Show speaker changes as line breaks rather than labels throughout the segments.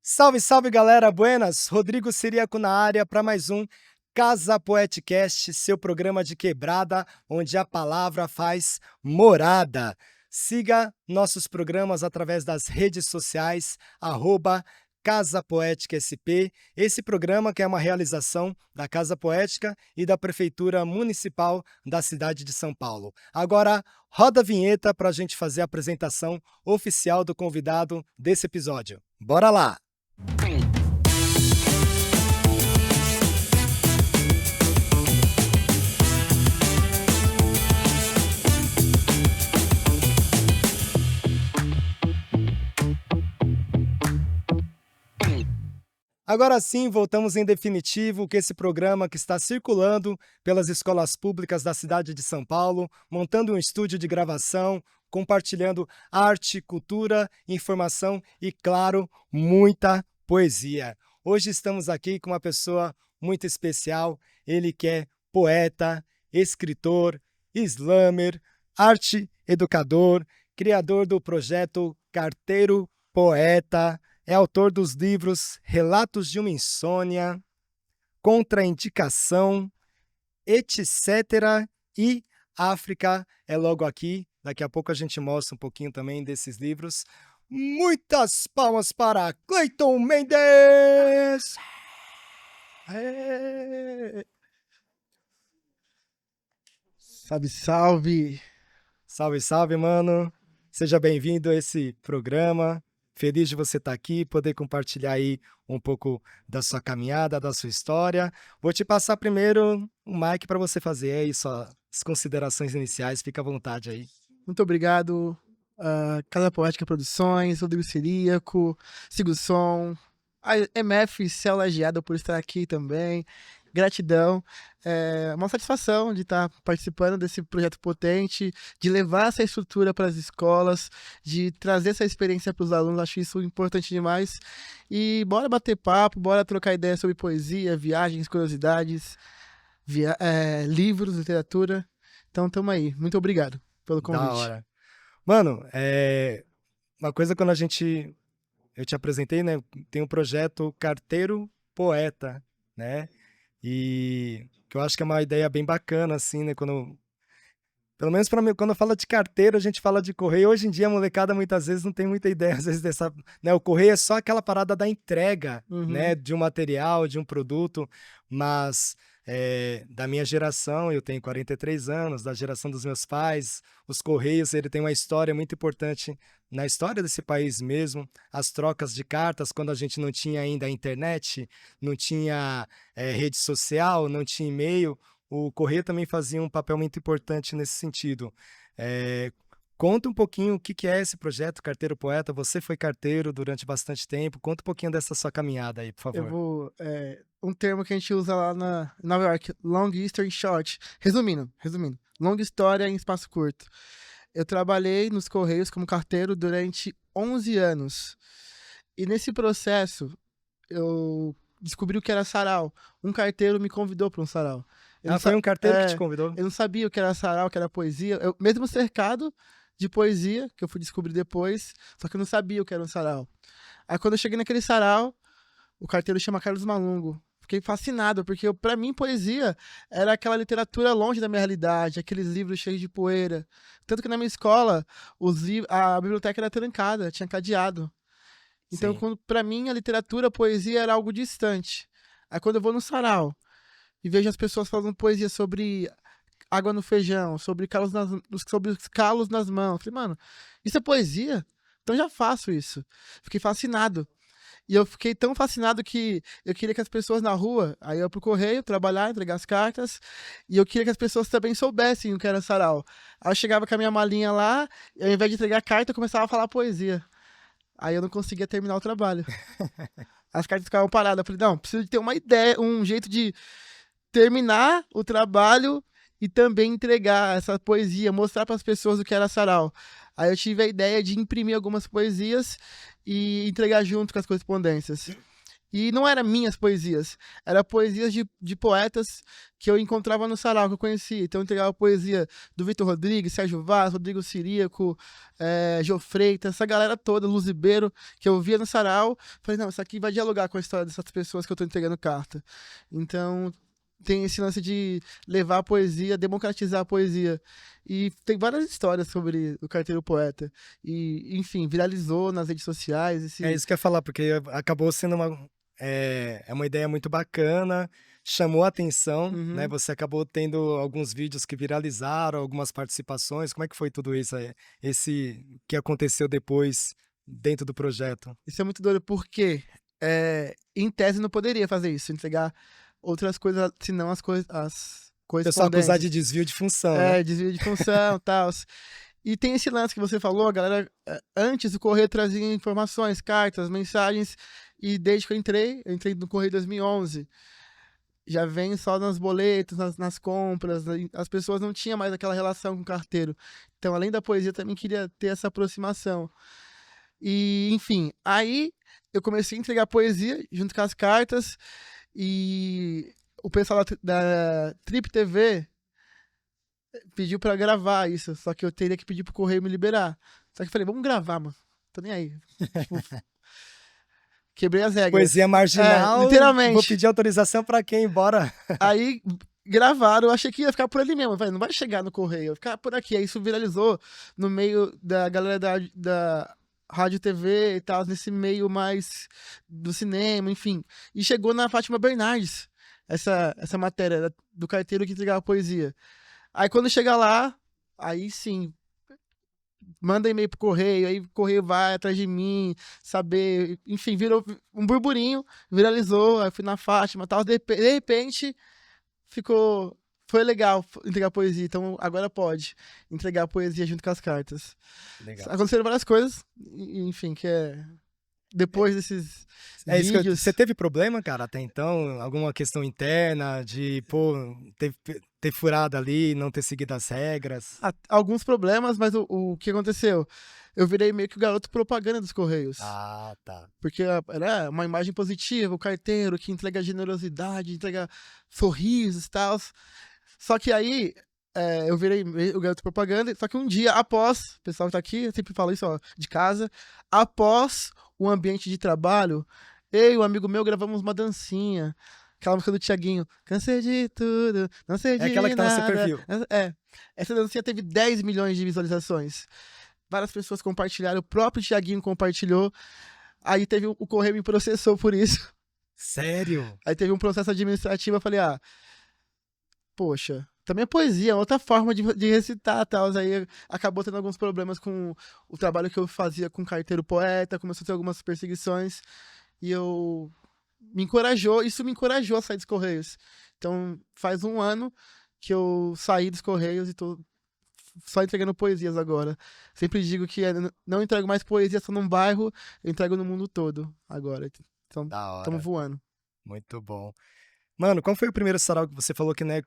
Salve, salve galera, buenas! Rodrigo Siriaco na área para mais um Casa Poeticast, seu programa de quebrada, onde a palavra faz morada. Siga nossos programas através das redes sociais, Casa Poética SP. Esse programa que é uma realização da Casa Poética e da Prefeitura Municipal da cidade de São Paulo. Agora, roda a vinheta para a gente fazer a apresentação oficial do convidado desse episódio. Bora lá! Agora sim, voltamos em definitivo com esse programa que está circulando pelas escolas públicas da cidade de São Paulo, montando um estúdio de gravação, compartilhando arte, cultura, informação e, claro, muita poesia. Hoje estamos aqui com uma pessoa muito especial, ele que é poeta, escritor, slammer, arte educador, criador do projeto Carteiro Poeta, é autor dos livros Relatos de uma Insônia, Contraindicação, etc. e África é logo aqui. Daqui a pouco a gente mostra um pouquinho também desses livros. Muitas palmas para Cleiton Mendes!
Salve, salve!
Salve, salve, mano! Seja bem-vindo a esse programa. Feliz de você estar aqui, poder compartilhar aí um pouco da sua caminhada, da sua história. Vou te passar primeiro o mic para você fazer aí suas considerações iniciais. Fica à vontade aí.
Muito obrigado, Casa Poética Produções, Rodrigo Siriaco, Sigo Som, a MF Céu Lajeado por estar aqui também. Gratidão, é uma satisfação de estar participando desse projeto potente, de levar essa estrutura para as escolas, de trazer essa experiência para os alunos, acho isso importante demais. E bora bater papo, bora trocar ideias sobre poesia, viagens, curiosidades, livros, literatura. Então, tamo aí. Muito obrigado pelo convite.
Da hora. Mano, uma coisa quando eu te apresentei, né? Tem um projeto Carteiro Poeta, né? E que eu acho que é uma ideia bem bacana, assim, né? Pelo menos para mim, quando fala de carteiro, a gente fala de correio. Hoje em dia, a molecada muitas vezes não tem muita ideia, às vezes, dessa. Né? O correio é só aquela parada da entrega, né? De um material, de um produto, mas da minha geração, eu tenho 43 anos, da geração dos meus pais, os correios, ele tem uma história muito importante na história desse país mesmo, as trocas de cartas, quando a gente não tinha ainda a internet, não tinha rede social, não tinha e-mail, o correio também fazia um papel muito importante nesse sentido. Conta um pouquinho o que é esse projeto Carteiro Poeta. Você foi carteiro durante bastante tempo. Conta um pouquinho dessa sua caminhada aí, por favor.
Eu vou... um termo que a gente usa lá na Nova York, long history short. Resumindo, longa história em espaço curto. Eu trabalhei nos Correios como carteiro durante 11 anos. E nesse processo, eu descobri o que era sarau. Um carteiro me convidou para um sarau.
Foi um carteiro que te convidou?
Eu não sabia o que era sarau, o que era poesia. Eu, mesmo cercado de poesia, que eu fui descobrir depois, só que eu não sabia o que era um sarau. Aí quando eu cheguei naquele sarau, o carteiro chama Carlos Malungo. Fiquei fascinado, porque para mim poesia era aquela literatura longe da minha realidade, aqueles livros cheios de poeira. Tanto que na minha escola, a biblioteca era trancada, tinha cadeado. Então, para mim, a literatura, a poesia era algo distante. Aí quando eu vou no sarau e vejo as pessoas falando poesia sobre água no feijão, sobre os calos nas mãos, falei, mano, isso é poesia? Então já faço isso. Fiquei fascinado. E eu fiquei tão fascinado que eu queria que as pessoas na rua, aí eu ia pro correio, trabalhar, entregar as cartas, e eu queria que as pessoas também soubessem o que era sarau. Aí eu chegava com a minha malinha lá, e ao invés de entregar a carta, eu começava a falar poesia. Aí eu não conseguia terminar o trabalho. As cartas ficavam paradas. Eu falei, não, preciso de ter uma ideia, um jeito de terminar o trabalho e também entregar essa poesia, mostrar para as pessoas o que era sarau. Aí eu tive a ideia de imprimir algumas poesias e entregar junto com as correspondências. E não eram minhas poesias, eram poesias de poetas que eu encontrava no sarau, que eu conhecia. Então eu entregava poesia do Vitor Rodrigues, Sérgio Vaz, Rodrigo Ciríaco, Jô Freitas, essa galera toda, Luz Ribeiro, que eu via no sarau. Falei, não, isso aqui vai dialogar com a história dessas pessoas que eu estou entregando carta. Então tem esse lance de levar a poesia, democratizar a poesia. E tem várias histórias sobre o Carteiro Poeta. E, enfim, viralizou nas redes sociais.
É isso que eu ia falar, porque acabou sendo uma ideia muito bacana, chamou a atenção, né?
Uhum.
Você acabou tendo alguns vídeos que viralizaram, algumas participações. Como é que foi tudo isso aí? Esse que aconteceu depois dentro do projeto?
Isso é muito doido, porque em tese não poderia fazer isso, entregar outras coisas, senão as
O pessoal acusar de
correspondências.
desvio de função, né?
Desvio de função e tal. E tem esse lance que você falou, a galera, antes do Correio trazia informações, cartas, mensagens, e desde que eu entrei no Correio em 2011, já vem só nos boletos, nas compras, as pessoas não tinham mais aquela relação com o carteiro. Então, além da poesia, eu também queria ter essa aproximação. E, enfim, aí eu comecei a entregar poesia junto com as cartas, e o pessoal da Trip TV pediu pra gravar isso, só que eu teria que pedir pro correio me liberar. Só que eu falei, vamos gravar, mano. Tô nem aí. Tipo, quebrei as regras.
Poesia marginal, vou
Literalmente.
pedir autorização pra quem ir embora.
Aí gravaram, eu achei que ia ficar por ali mesmo. Eu falei, não vai chegar no correio, vai ficar por aqui. Aí isso viralizou no meio da galera da rádio TV e tal, nesse meio mais do cinema, enfim. E chegou na Fátima Bernardes, essa matéria do carteiro que entregava poesia. Aí quando chega lá, aí sim, manda e-mail pro correio, aí o correio vai atrás de mim, saber, enfim, virou um burburinho, viralizou, aí fui na Fátima e tal, de repente foi legal entregar poesia, então agora pode entregar poesia junto com as cartas.
Legal.
Aconteceram várias coisas, enfim, depois desses
É isso que
vídeos.
você teve problema, cara, até então? Alguma questão interna de, pô, ter furado ali, não ter seguido as regras?
Alguns problemas, mas o que aconteceu? Eu virei meio que o garoto propaganda dos Correios.
Ah, tá.
Porque era uma imagem positiva, o carteiro que entrega generosidade, entrega sorrisos e tal. Só que aí eu virei o garoto propaganda, só que um dia após, o pessoal que tá aqui, eu sempre falo isso, ó, de casa, após o ambiente de trabalho, eu e um amigo meu gravamos uma dancinha. Aquela música do Thiaguinho. Cansei de tudo, não sei de
É aquela que tá no seu
nada.
perfil.
Essa dancinha teve 10 milhões de visualizações. Várias pessoas compartilharam, o próprio Thiaguinho compartilhou. Aí teve o Correio me processou por isso.
Sério?
Aí teve um processo administrativo, eu falei, poxa, também é poesia, é outra forma de recitar e tal. Aí acabou tendo alguns problemas com o trabalho que eu fazia com carteiro poeta, começou a ter algumas perseguições, e isso me encorajou a sair dos Correios. Então, faz um ano que eu saí dos Correios e tô só entregando poesias agora. Sempre digo que não entrego mais poesia só num bairro, eu entrego no mundo todo agora. Então,
Da
estamos
hora.
voando.
Muito bom. Mano, qual foi o primeiro sarau que você falou que, né,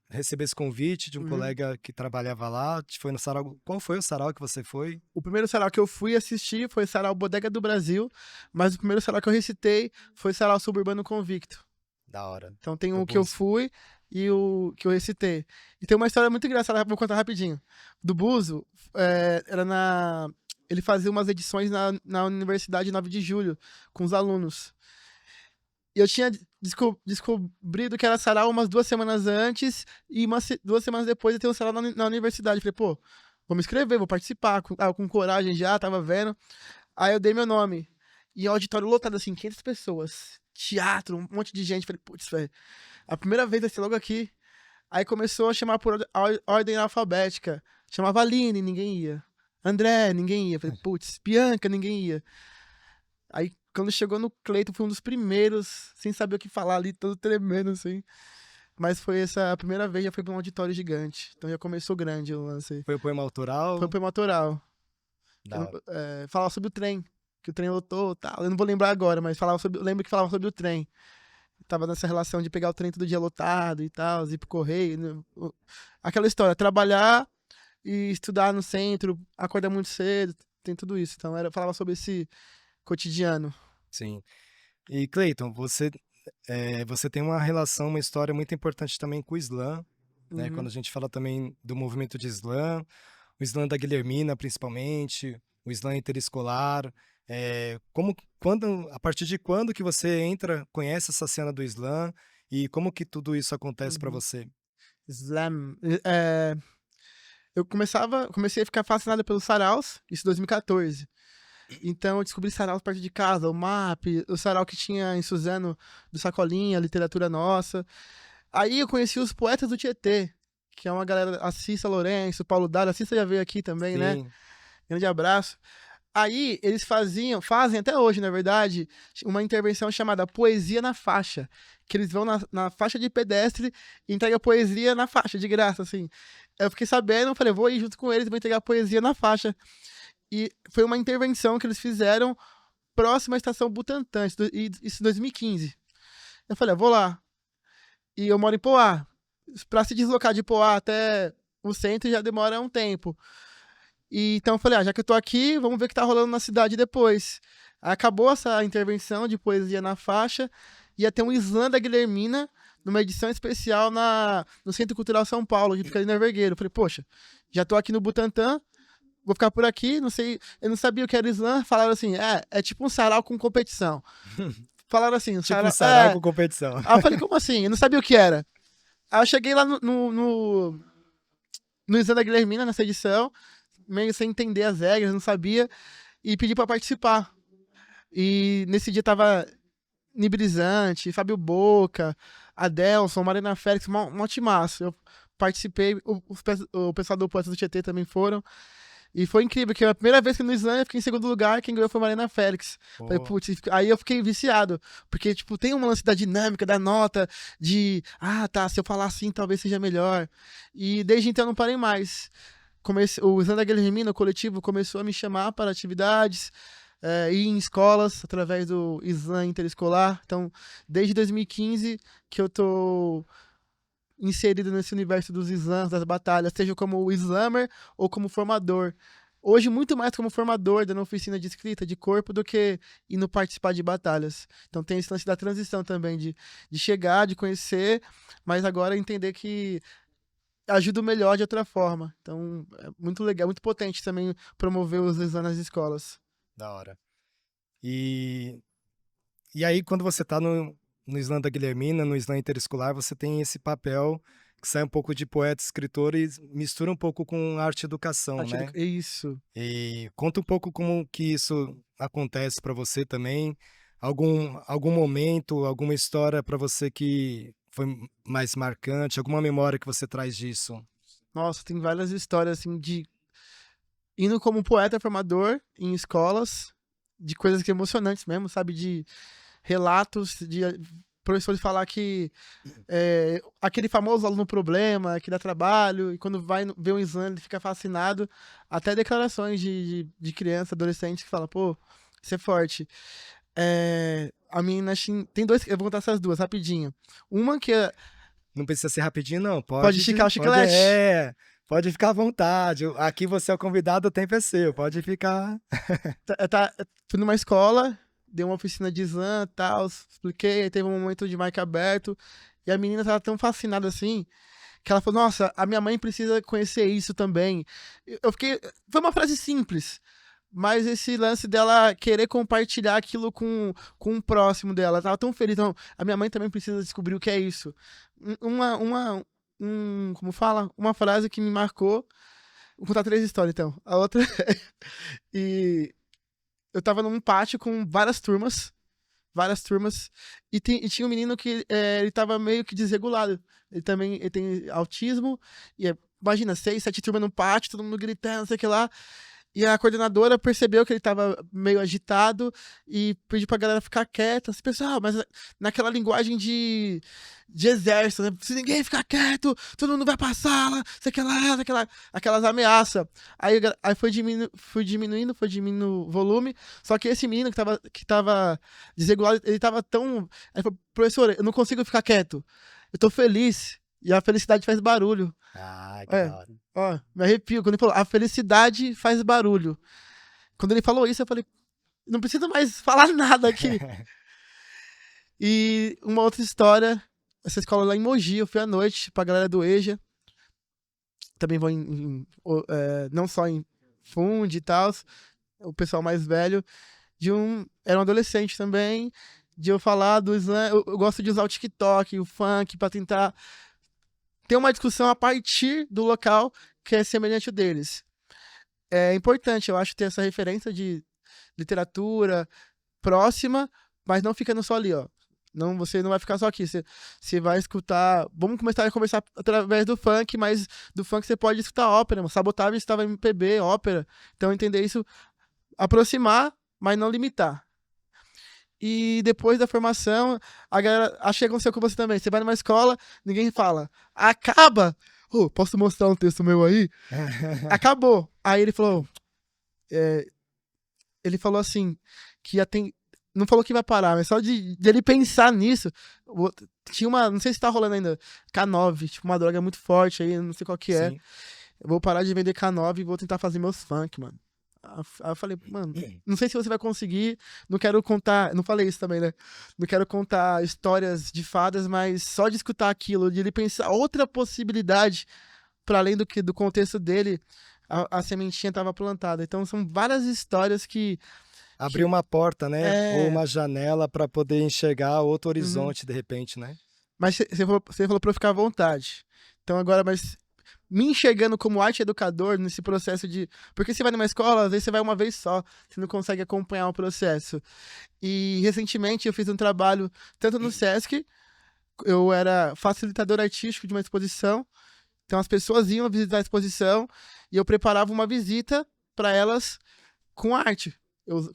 recebeu esse convite de um
Uhum.
colega que trabalhava lá? Foi no sarau. Qual foi o sarau que você foi?
O primeiro sarau que eu fui assistir foi o Sarau Bodega do Brasil, mas o primeiro sarau que eu recitei foi o Sarau Suburbano Convicto.
Da hora.
Então tem
Do
o que eu
Búzios.
fui e o que eu recitei. E tem uma história muito engraçada, vou contar rapidinho. Do Buzo, ele fazia umas edições na Universidade 9 de Julho, com os alunos. E eu tinha descobrido que era sarau umas 2 semanas antes, e 2 semanas depois eu tenho um sarau na universidade. Falei, pô, vou me inscrever, vou participar, com coragem já, tava vendo. Aí eu dei meu nome. E o auditório lotado, assim, 500 pessoas. Teatro, um monte de gente. Falei, putz, velho, a primeira vez vai ser logo aqui. Aí começou a chamar por ordem alfabética. Chamava Aline, ninguém ia. André, ninguém ia. Falei, putz, Bianca, ninguém ia. Aí, quando chegou no Cleiton, foi um dos primeiros, sem saber o que falar ali, todo tremendo, assim. Mas foi essa a primeira vez, já foi pra um auditório gigante. Então já começou grande o lance.
Foi o poema autoral?
Foi um poema autoral.
Da hora.
Falava sobre o trem, que o trem lotou e tal. Eu não vou lembrar agora, mas eu lembro que falava sobre o trem. Tava nessa relação de pegar o trem todo dia lotado e tal, ir pro correio. Né? Aquela história, trabalhar e estudar no centro, acordar muito cedo, tem tudo isso. Então falava sobre esse cotidiano.
Sim. E Cleiton, você tem uma relação, uma história muito importante também com o Islã, né? Quando
Uhum,
a gente fala também do movimento de Islã, o Islã da Guilhermina, principalmente, o Islã interescolar. A partir de quando que você conhece essa cena do Islã e como que tudo isso acontece para
uhum.
você?
Slam. Eu comecei a ficar fascinado pelos saraus, isso em 2014. Então eu descobri saraus perto de casa, o MAP, o sarau que tinha em Suzano do Sacolinha, Literatura Nossa. Aí eu conheci os poetas do Tietê, que é uma galera, a Cissa Lourenço, Paulo Dado, a Cissa já veio aqui também, né?
Sim,
Grande abraço. Aí eles fazem até hoje, na verdade, uma intervenção chamada Poesia na Faixa, que eles vão na faixa de pedestre e entregam poesia na faixa, de graça, assim. Eu fiquei sabendo, falei, vou ir junto com eles, vou entregar poesia na faixa. E foi uma intervenção que eles fizeram próxima à estação Butantã, isso em 2015. Eu falei, vou lá. E eu moro em Poá. Pra se deslocar de Poá até o centro já demora um tempo. E então eu falei, já que eu tô aqui, vamos ver o que tá rolando na cidade depois. Aí acabou essa intervenção de poesia na faixa, ia ter um slam da Guilhermina, numa edição especial no Centro Cultural São Paulo, que fica ali na Vergueiro. Eu falei, poxa, já tô aqui no Butantã, vou ficar por aqui, não sei, eu não sabia o que era slam, falaram assim, é tipo um sarau com competição. Falaram assim, um
tipo um
sarau,
sarau com competição.
Aí eu falei, como assim? Eu não sabia o que era. Aí eu cheguei lá no slam da Guilhermina, nessa edição, meio sem entender as regras, não sabia, e pedi pra participar. E nesse dia tava Nibrizante, Fábio Boca, Adelson, Marina Félix, um timaço. Eu participei, o pessoal do Poeta do Tietê também foram. E foi incrível, que a primeira vez que no Slam eu fiquei em segundo lugar, quem ganhou foi Marina Félix. Falei,
Pô,
putz, aí eu fiquei viciado, porque, tipo, tem um lance da dinâmica, da nota, tá, se eu falar assim talvez seja melhor. E desde então eu não parei mais. O Slam da Guilhermina, o coletivo, começou a me chamar para atividades, ir em escolas, através do Slam Interescolar. Então, desde 2015 que eu tô inserido nesse universo dos slams, das batalhas, seja como slammer ou como formador. Hoje, muito mais como formador, dando oficina de escrita, de corpo, do que indo participar de batalhas. Então tem esse lance da transição também, de chegar, de conhecer, mas agora entender que ajuda melhor de outra forma. Então é muito legal, muito potente também promover os slams nas escolas.
da hora. E, e aí, quando você tá no Islã da Guilhermina, no Islã interescolar, você tem esse papel que sai um pouco de poeta, escritor e mistura um pouco com arte e educação, né?
Isso.
E conta um pouco como que isso acontece para você também. Algum momento, alguma história para você que foi mais marcante, alguma memória que você traz disso?
Nossa, tem várias histórias assim de indo como poeta formador em escolas, de coisas que emocionantes mesmo, sabe? De relatos de professores falar que aquele famoso aluno problema, que dá trabalho, e quando vai ver um exame ele fica fascinado, até declarações de criança, adolescente, que fala, pô, isso é forte. A menina tem dois, eu vou contar essas duas, rapidinho. Uma que
Não precisa ser rapidinho, não.
pode esticar o
Pode,
chiclete.
pode ficar à vontade. Aqui você é o convidado, o tempo é seu. Pode ficar.
Fui numa escola, dei uma oficina de slam e tal, expliquei, aí teve um momento de mic aberto, e a menina tava tão fascinada assim, que ela falou, nossa, a minha mãe precisa conhecer isso também. Eu fiquei. Foi uma frase simples, mas esse lance dela querer compartilhar aquilo com um próximo dela, ela tava tão feliz. Não, a minha mãe também precisa descobrir o que é isso. Como fala? Uma frase que me marcou. Vou contar três histórias, então. A outra. E eu tava num pátio com várias turmas, e tinha um menino que ele tava meio que desregulado. Ele tem autismo, imagina, 6, 7 turmas no pátio, todo mundo gritando, não sei o que lá. E a coordenadora percebeu que ele tava meio agitado e pediu pra galera ficar quieta. Assim, pessoal, mas naquela linguagem de exército, né? Se ninguém ficar quieto, todo mundo vai pra sala, sei que lá, aquelas ameaças. Aí fui diminuindo o volume. Só que esse menino que tava desregulado, ele tava tão. Aí falou, professor, eu não consigo ficar quieto. Eu tô feliz. E a felicidade faz barulho.
Ah, que
É,
da hora.
ó, me arrepio. Quando ele falou, a felicidade faz barulho. Quando ele falou isso, eu falei, não preciso mais falar nada aqui. E uma outra história, essa escola lá em Mogi, eu fui à noite pra galera do EJA. Também vou não só em Fund e tal, o pessoal mais velho, era um adolescente também, de eu falar do slam, eu gosto de usar o TikTok, o funk, pra tentar ter uma discussão a partir do local que é semelhante ao deles. É importante, eu acho, ter essa referência de literatura próxima, mas não ficando só ali, ó. Não, você não vai ficar só aqui, você vai escutar. Vamos começar a conversar através do funk, mas do funk você pode escutar ópera. Sabotável estava MPB, ópera. Então entender isso, aproximar, mas não limitar. E depois da formação, a galera acha que aconteceu com você também. Você vai numa escola, ninguém fala, acaba! Posso mostrar um texto meu aí? Acabou. Aí ele falou assim, que não falou que vai parar, mas só de ele pensar nisso, tinha não sei se tá rolando ainda, K9, tipo uma droga muito forte aí, não sei qual que é.
Sim.
Eu vou parar de vender K9 e vou tentar fazer meus funk, mano. Aí eu falei, mano, não sei se você vai conseguir, não quero contar, não falei isso também, né? Não quero contar histórias de fadas, mas só de escutar aquilo, de ele pensar outra possibilidade, para além do contexto dele, a sementinha tava plantada. Então são várias histórias que
Abrir uma porta, né? Ou
é.
uma janela para poder enxergar outro horizonte de repente, né?
Mas você falou pra eu ficar à vontade. Então agora, mas me enxergando como arte educador nesse processo de. Porque você vai numa escola, às vezes você vai uma vez só, você não consegue acompanhar o processo. E recentemente eu fiz um trabalho tanto no SESC, eu era facilitador artístico de uma exposição. Então as pessoas iam visitar a exposição e eu preparava uma visita para elas com arte.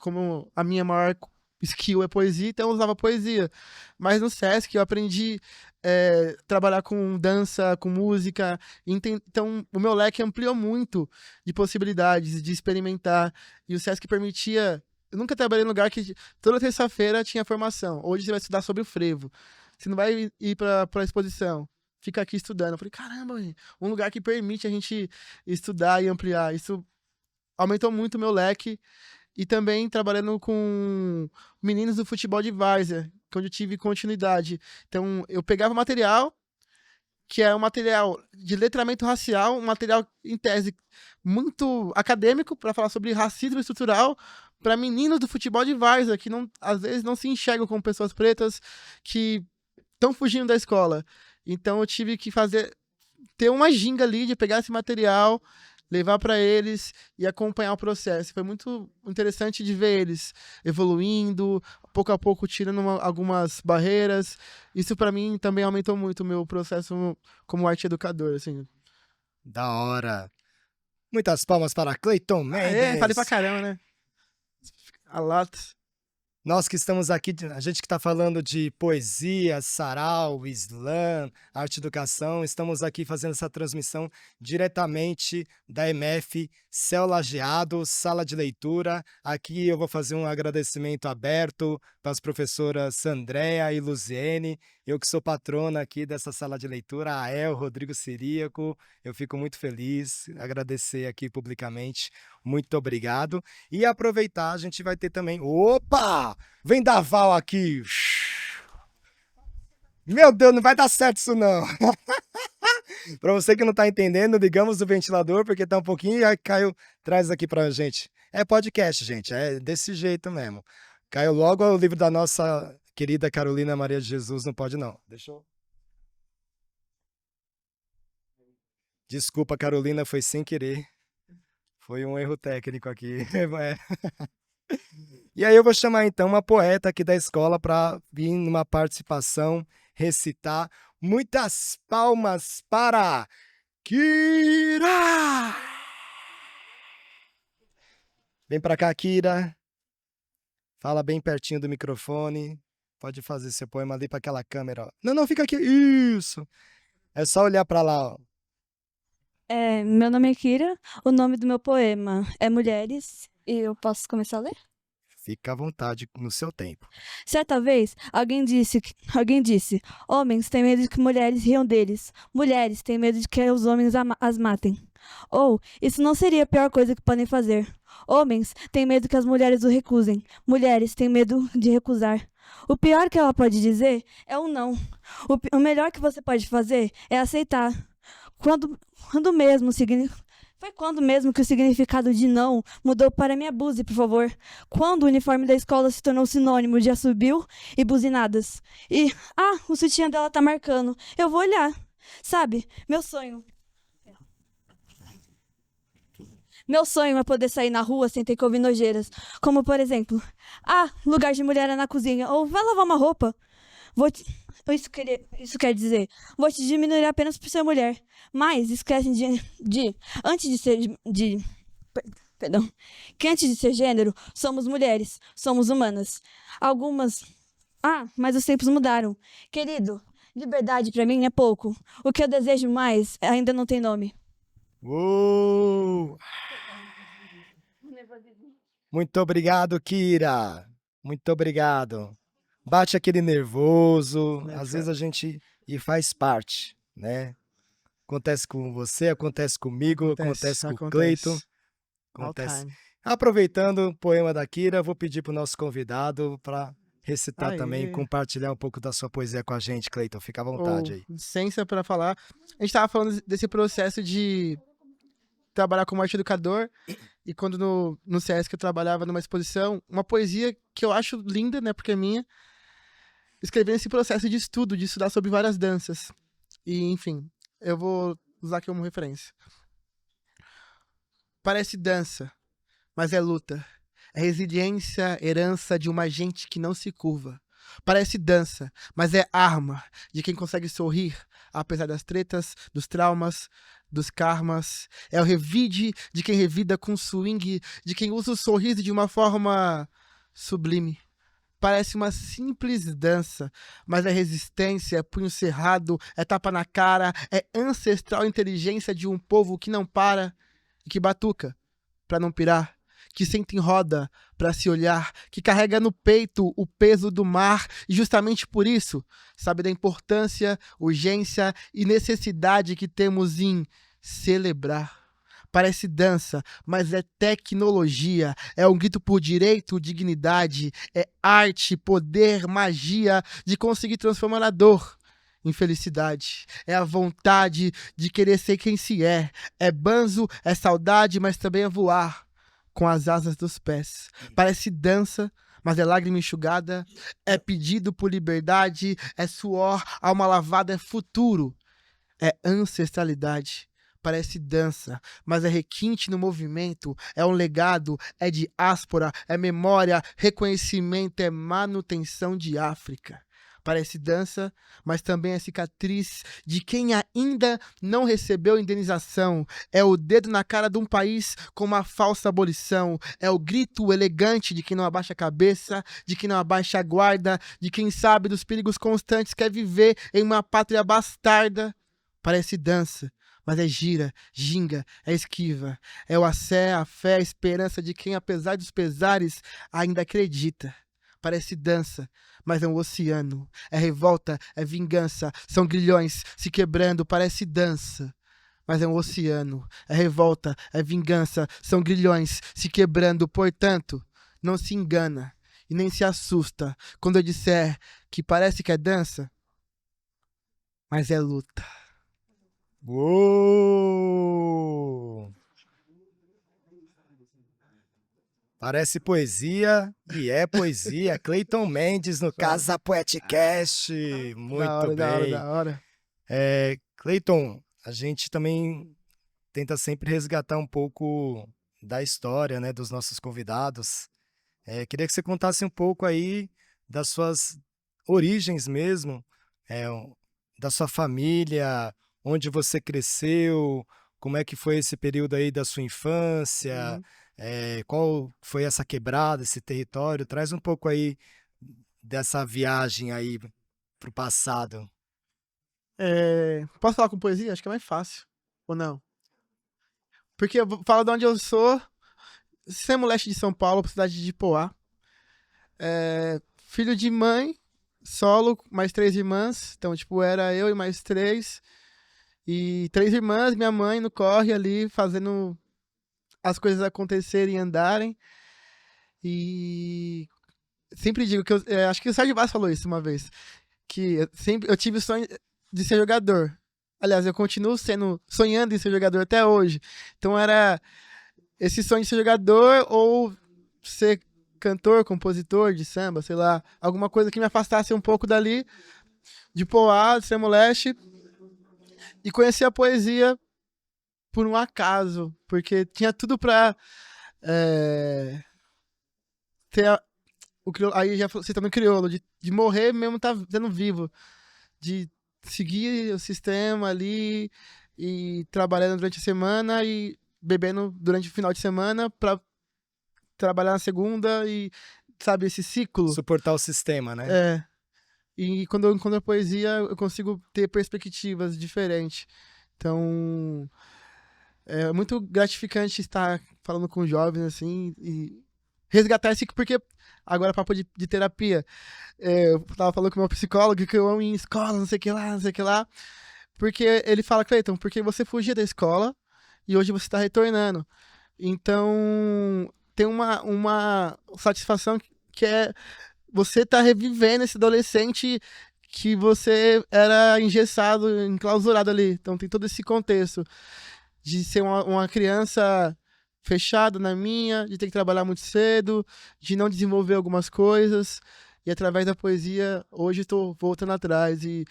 Como a minha maior skill é poesia, então eu usava poesia. Mas no SESC eu aprendi trabalhar com dança, com música. Então o meu leque ampliou muito de possibilidades, de experimentar. E o SESC permitia. Eu nunca trabalhei em lugar que toda terça-feira tinha formação. Hoje você vai estudar sobre o frevo. Você não vai ir para a exposição. Fica aqui estudando. Eu falei, caramba, um lugar que permite a gente estudar e ampliar. Isso aumentou muito o meu leque. E também trabalhando com meninos do futebol de várzea, onde eu tive continuidade. Então, eu pegava material, que é um material de letramento racial, um material, em tese, muito acadêmico, para falar sobre racismo estrutural, para meninos do futebol de várzea, que às vezes não se enxergam como pessoas pretas, que estão fugindo da escola. Então, eu tive que ter uma ginga ali de pegar esse material, levar para eles e acompanhar o processo. Foi muito interessante de ver eles evoluindo, pouco a pouco tirando algumas barreiras. Isso para mim também aumentou muito o meu processo como arte educador, assim.
Da hora. Muitas palmas para Cleiton Mendes.
Falei pra caramba, né? A lata.
Nós que estamos aqui, a gente que está falando de poesia, sarau, slam, arte e educação, estamos aqui fazendo essa transmissão diretamente da MF Céu Lajeado, sala de leitura. Aqui eu vou fazer um agradecimento aberto para as professoras Andréa e Luziene, eu que sou patrona aqui dessa sala de leitura, a El, Rodrigo Ciríaco. Eu fico muito feliz, agradecer aqui publicamente. Muito obrigado. E aproveitar, a gente vai ter também... Opa! Vendaval aqui! Meu Deus, não vai dar certo isso não! Para você que não tá entendendo, ligamos o ventilador porque tá um pouquinho e aí caiu, traz aqui pra gente. É podcast, gente, é desse jeito mesmo. Caiu logo o livro da nossa querida Carolina Maria de Jesus, não pode não. Deixa eu... Desculpa, Carolina, foi sem querer. Foi um erro técnico aqui. E aí eu vou chamar então uma poeta aqui da escola para vir numa participação, recitar. Muitas palmas para Kira! Vem para cá, Kira. Fala bem pertinho do microfone. Pode fazer seu poema ali para aquela câmera. Ó. Não, fica aqui. Isso. É só olhar para lá. Ó.
Meu nome é Kira, o nome do meu poema é Mulheres, e eu posso começar a ler?
Fica à vontade no seu tempo.
Certa vez, alguém disse, homens têm medo de que mulheres riam deles, mulheres têm medo de que os homens as matem. Ou, isso não seria a pior coisa que podem fazer. Homens têm medo que as mulheres o recusem, mulheres têm medo de recusar. O pior que ela pode dizer é o não. O melhor que você pode fazer é aceitar. Quando mesmo Foi quando mesmo que o significado de não mudou para me abuse, por favor? Quando o uniforme da escola se tornou sinônimo de assobio e buzinadas? O sutiã dela tá marcando. Eu vou olhar. Sabe, meu sonho. Meu sonho é poder sair na rua sem ter que ouvir nojeiras. Como, por exemplo, lugar de mulher é na cozinha. Ou vai lavar uma roupa. Isso quer dizer, vou te diminuir apenas por ser mulher. Mas esquecem antes de ser perdão, que antes de ser gênero, somos mulheres, somos humanas. Mas os tempos mudaram. Querido, liberdade pra mim é pouco. O que eu desejo mais ainda não tem nome.
Uou! Muito obrigado, Kira. Muito obrigado. Bate aquele nervoso, às vezes a gente e faz parte, né? Acontece com você, acontece comigo, acontece com o Cleiton. Acontece. Aproveitando o poema da Kira, vou pedir para o nosso convidado para recitar também, compartilhar um pouco da sua poesia com a gente, Cleiton. Fica à vontade aí.
Licença para falar. A gente estava falando desse processo de trabalhar como arte educador, e quando no SESC eu trabalhava numa exposição, uma poesia que eu acho linda, né, porque é minha, escrevi nesse processo de estudo, de estudar sobre várias danças. E, enfim, eu vou usar aqui como referência. Parece dança, mas é luta. É resiliência, herança de uma gente que não se curva. Parece dança, mas é arma de quem consegue sorrir, apesar das tretas, dos traumas, dos karmas. É o revide de quem revida com swing, de quem usa o sorriso de uma forma sublime. Parece uma simples dança, mas é resistência, é punho cerrado, é tapa na cara, é ancestral inteligência de um povo que não para e que batuca pra não pirar, que senta em roda pra se olhar, que carrega no peito o peso do mar e justamente por isso sabe da importância, urgência e necessidade que temos em celebrar. Parece dança, mas é tecnologia, é um grito por direito, dignidade, é arte, poder, magia de conseguir transformar a dor em felicidade. É a vontade de querer ser quem se é banzo, é saudade, mas também é voar com as asas dos pés. Parece dança, mas é lágrima enxugada, é pedido por liberdade, é suor, alma lavada, é futuro, é ancestralidade. Parece dança, mas é requinte no movimento, é um legado, é diáspora, é memória, reconhecimento, é manutenção de África. Parece dança, mas também é cicatriz de quem ainda não recebeu indenização. É o dedo na cara de um país com uma falsa abolição. É o grito elegante de quem não abaixa a cabeça, de quem não abaixa a guarda, de quem sabe dos perigos constantes, quer viver em uma pátria bastarda. Parece dança, mas é gira, ginga, é esquiva. É o assé, a fé, a esperança de quem, apesar dos pesares, ainda acredita. Parece dança, mas é um oceano. É revolta, é vingança, são grilhões se quebrando, parece dança. Mas é um oceano, é revolta, é vingança, são grilhões se quebrando, portanto, não se engana e nem se assusta quando eu disser que parece que é dança, mas é luta.
Uou! Parece poesia e é poesia. Cleiton Mendes no Casa Poeticast. Muito bem.
Da hora.
Cleiton, a gente também tenta sempre resgatar um pouco da história, né, dos nossos convidados. Queria que você contasse um pouco aí das suas origens mesmo, da sua família, onde você cresceu, como é que foi esse período aí da sua infância, qual foi essa quebrada, esse território? Traz um pouco aí dessa viagem aí pro passado.
Posso falar com poesia? Acho que é mais fácil. Ou não? Porque eu falo de onde eu sou. Semuleste de São Paulo, cidade de Poá. Filho de mãe, solo, mais 3 irmãs. Então, era eu e mais 3. E 3 irmãs, minha mãe no corre ali, fazendo as coisas acontecerem e andarem. E sempre digo que acho que o Sérgio Vaz falou isso uma vez, que eu tive o sonho de ser jogador. Aliás, eu continuo sonhando em ser jogador até hoje. Então era esse sonho de ser jogador ou ser cantor, compositor de samba, sei lá, alguma coisa que me afastasse um pouco dali, de Poá, de Extremo-Leste, e conhecer a poesia por um acaso, porque tinha tudo pra ter o crioulo, aí já você tá no crioulo, de morrer mesmo tá sendo vivo, de seguir o sistema ali e trabalhando durante a semana e bebendo durante o final de semana pra trabalhar na segunda e, sabe, esse ciclo.
Suportar o sistema, né?
É. E quando eu encontro a poesia, eu consigo ter perspectivas diferentes. Então, é muito gratificante estar falando com jovens, assim, e resgatar esse... Porque, agora, papo de terapia, eu tava falando com o meu psicólogo que eu amo ir em escola, não sei o que lá, não sei o que lá. Porque ele fala, Cleiton, porque você fugia da escola e hoje você está retornando. Então, tem uma satisfação que é você tá revivendo esse adolescente que você era engessado, enclausurado ali. Então tem todo esse contexto de ser uma criança fechada na minha, de ter que trabalhar muito cedo, de não desenvolver algumas coisas. E através da poesia, hoje estou voltando atrás e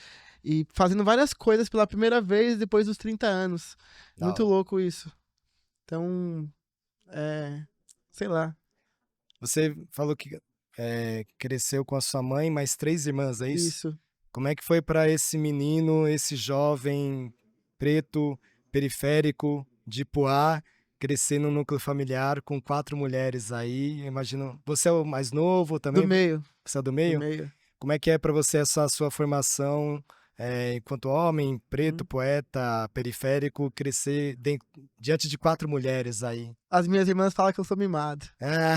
fazendo várias coisas pela primeira vez depois dos 30 anos.
Da
Muito
hora.
louco isso. Então, sei lá.
Você falou que cresceu com a sua mãe, mais 3 irmãs, é isso?
Isso.
Como é que foi para esse menino, esse jovem preto, periférico, de Poá, crescer no núcleo familiar com 4 mulheres aí? Eu imagino. Você é o mais novo
Do
também?
meio.
Você é do
Do
meio?
meio.
Como é que é para você essa sua formação enquanto homem, preto, poeta, periférico, crescer diante de 4 mulheres aí?
As minhas irmãs falam que eu sou mimado.
Ah,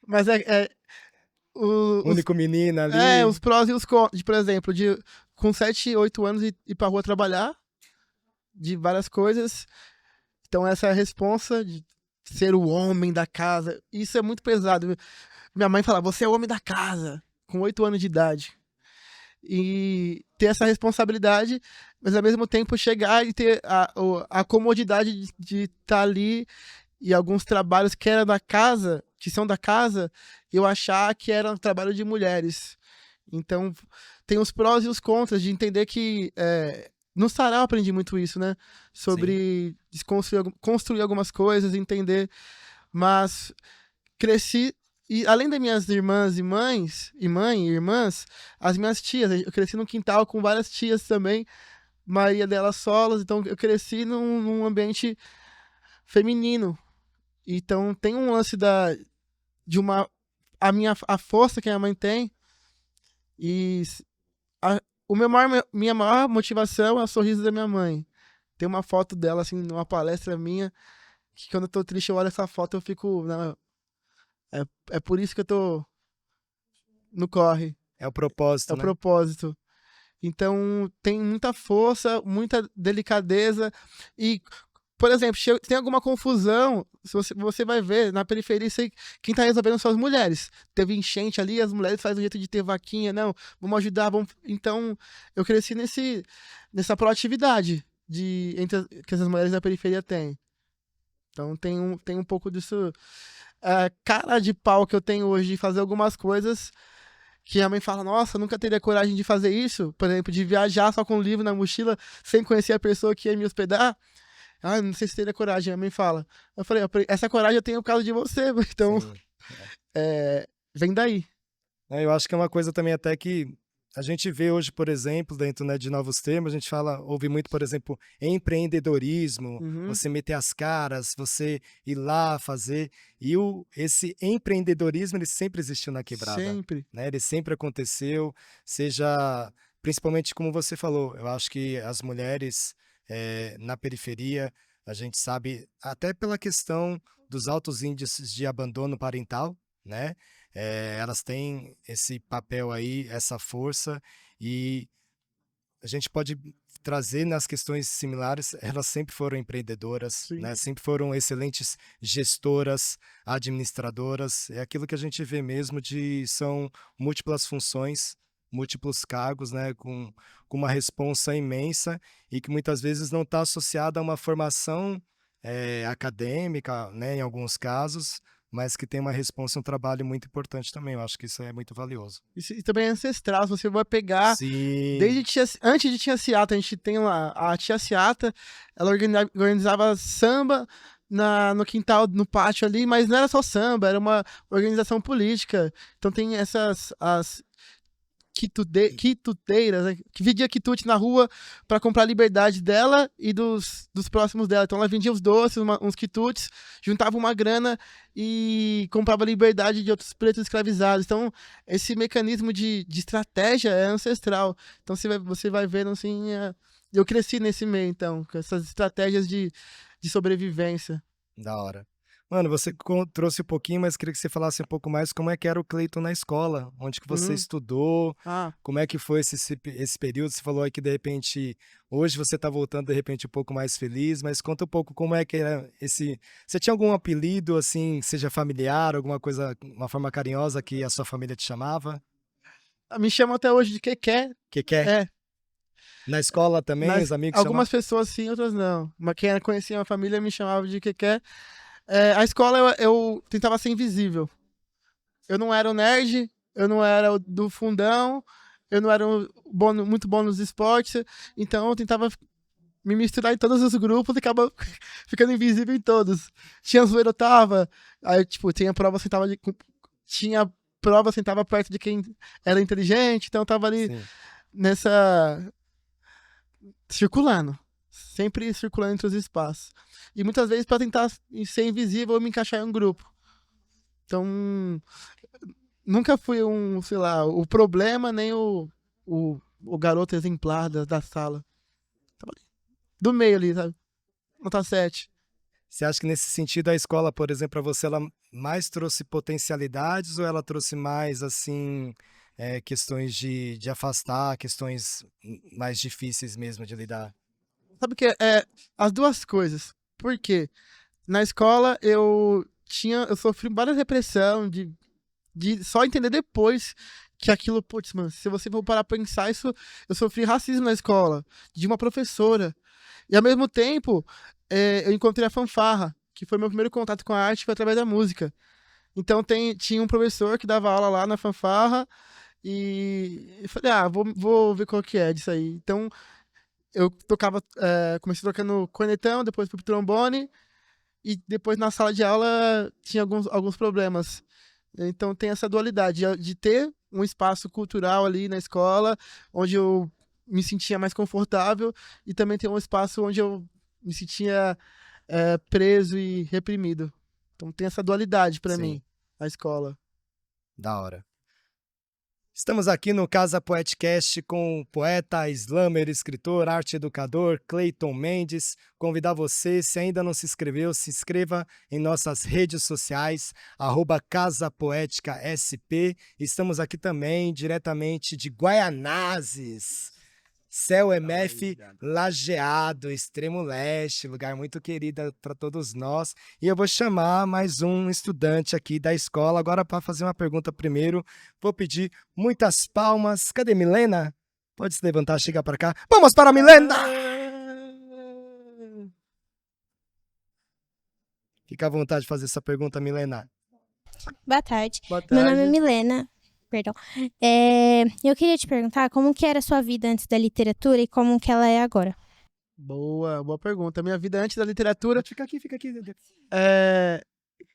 Mas os,
único menino ali.
os prós e os contras. Por exemplo, com 7, 8 anos ir pra rua trabalhar, de várias coisas. Então essa responsa de ser o homem da casa, isso é muito pesado. Minha mãe fala, você é o homem da casa, com 8 anos de idade. E ter essa responsabilidade, mas ao mesmo tempo chegar e ter a comodidade de estar ali e alguns trabalhos que eram da casa, que são da casa, eu achar que era um trabalho de mulheres. Então, tem os prós e os contras de entender que no sarau eu aprendi muito isso, né? Sobre construir algumas coisas, entender. Mas cresci, e além das minhas irmãs e mãe e irmãs, as minhas tias. Eu cresci num quintal com várias tias também, maioria delas solas, então eu cresci num ambiente feminino. Então tem um lance a força que a minha mãe tem e minha maior motivação é o sorriso da minha mãe. Tem uma foto dela assim numa palestra minha que quando eu tô triste eu olho essa foto eu fico, não, é por isso que eu tô no corre,
É o
é
propósito,
o
né?
propósito. Então tem muita força, muita delicadeza e, por exemplo, se tem alguma confusão, se você vai ver na periferia, quem tá resolvendo são as mulheres. Teve enchente ali, as mulheres fazem um jeito de ter vaquinha, não, vamos ajudar, vamos... Então, eu cresci nessa proatividade que essas mulheres da periferia têm. Então, tem um pouco disso... cara de pau que eu tenho hoje de fazer algumas coisas que a mãe fala, nossa, nunca teria coragem de fazer isso, por exemplo, de viajar só com um livro na mochila, sem conhecer a pessoa que ia me hospedar. Ah, não sei se teria coragem, a mãe fala. Eu falei, essa coragem eu tenho por causa de você, então
Sim.
vem daí.
Eu acho que é uma coisa também até que a gente vê hoje, por exemplo, dentro, né, de novos termos, a gente ouve muito, por exemplo, empreendedorismo,
Uhum.
você meter as caras, você ir lá fazer. E esse empreendedorismo, ele sempre existiu na quebrada.
Sempre.
Né? Ele sempre aconteceu, seja, principalmente como você falou, eu acho que as mulheres na periferia, a gente sabe, até pela questão dos altos índices de abandono parental, né? Elas têm esse papel aí, essa força, e a gente pode trazer nas questões similares, elas sempre foram empreendedoras,
Sim.
né? Sempre foram excelentes gestoras, administradoras. É aquilo que a gente vê mesmo são múltiplas funções, múltiplos cargos, né? Com uma responsa imensa e que muitas vezes não está associada a uma formação acadêmica, né? Em alguns casos, mas que tem uma responsa, um trabalho muito importante também. Eu acho que isso é muito valioso.
E também é ancestral, você vai pegar
Sim.
antes de Tia Ciata, a gente tem lá a Tia Ciata, ela organizava samba no quintal, no pátio ali, mas não era só samba, era uma organização política. Então tem as quituteiras, né, que vendia quitute na rua para comprar a liberdade dela e dos próximos dela. Então ela vendia os doces, uns quitutes, juntava uma grana e comprava a liberdade de outros pretos escravizados. Então esse mecanismo de estratégia é ancestral. Então você vai vendo assim, eu cresci nesse meio então, com essas estratégias de sobrevivência.
Da hora. Mano, você trouxe um pouquinho, mas queria que você falasse um pouco mais como é que era o Cleiton na escola, onde que você estudou, como é que foi esse período. Você falou aí que, de repente, hoje você tá voltando, de repente, um pouco mais feliz, mas conta um pouco como é que era esse... Você tinha algum apelido, assim, seja familiar, alguma coisa, uma forma carinhosa que a sua família te chamava?
Me chamam até hoje de Keké.
Keké?
É.
Na escola também, os amigos
algumas pessoas sim, outras não. Mas quem conhecia a família me chamava de Keké. A escola eu tentava ser invisível. Eu não era o nerd, eu não era o do fundão, eu não era muito bom nos esportes, então eu tentava me misturar em todos os grupos e acaba ficando invisível em todos. Tinha zoeira, aí tipo, tinha prova, sentava perto de quem era inteligente, então eu tava ali nessa... circulando. Sempre circulando entre os espaços. E muitas vezes para tentar ser invisível ou me encaixar em um grupo. Então, nunca fui sei lá, o problema, nem o garoto exemplar da sala. Do meio ali, sabe? Nota 7.
Você acha que nesse sentido a escola, por exemplo, para você, ela mais trouxe potencialidades ou ela trouxe mais, assim, questões de afastar, questões mais difíceis mesmo de lidar?
Sabe que as duas coisas. Por quê? Na escola eu sofri várias repressão de só entender depois que aquilo, putz, mano, se você for parar pra pensar isso, eu sofri racismo na escola, de uma professora. E ao mesmo tempo, eu encontrei a fanfarra, que foi meu primeiro contato com a arte, foi através da música. Então tinha um professor que dava aula lá na fanfarra, e eu falei, vou ver qual que é disso aí. Então, eu comecei tocando cornetão, depois fui pro trombone, e depois na sala de aula tinha alguns problemas. Então tem essa dualidade de ter um espaço cultural ali na escola, onde eu me sentia mais confortável, e também ter um espaço onde eu me sentia preso e reprimido. Então tem essa dualidade para mim, a escola.
Da hora. Estamos aqui no Casa Poetcast com o poeta, slammer, escritor, arte educador Cleiton Mendes. Convidar você, se ainda não se inscreveu, se inscreva em nossas redes sociais, @casapoéticasp. Estamos aqui também diretamente de Guaianazes, Céu MF Lajeado, Extremo Leste, lugar muito querido para todos nós. E eu vou chamar mais um estudante aqui da escola. Agora, para fazer uma pergunta primeiro, vou pedir muitas palmas. Cadê Milena? Pode se levantar, chega para cá. Palmas para a Milena! Fica à vontade de fazer essa pergunta, Milena.
Boa tarde.
Boa tarde.
Meu nome é Milena. Perdão. Eu queria te perguntar como que era a sua vida antes da literatura e como que ela é agora.
Boa pergunta. Minha vida antes da literatura...
Fica aqui.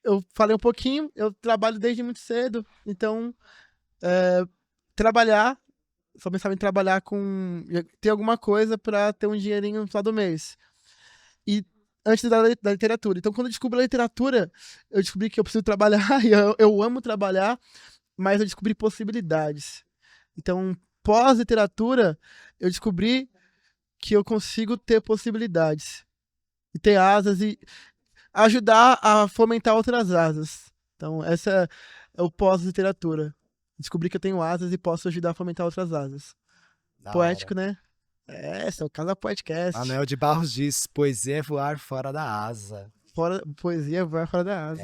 Eu falei um pouquinho, eu trabalho desde muito cedo, então só pensava em trabalhar ter alguma coisa para ter um dinheirinho no final do mês. E antes da literatura. Então, quando eu descobri a literatura, eu descobri que eu preciso trabalhar, e eu amo trabalhar, mas eu descobri possibilidades. Então, pós-literatura, eu descobri que eu consigo ter possibilidades. E ter asas e ajudar a fomentar outras asas. Então, essa é o pós-literatura. Descobri que eu tenho asas e posso ajudar a fomentar outras asas.
Da
Poético,
hora.
né? Seu Casa Podcast.
Manuel de Barros diz, poesia é voar fora da asa.
Poesia vai fora da asa.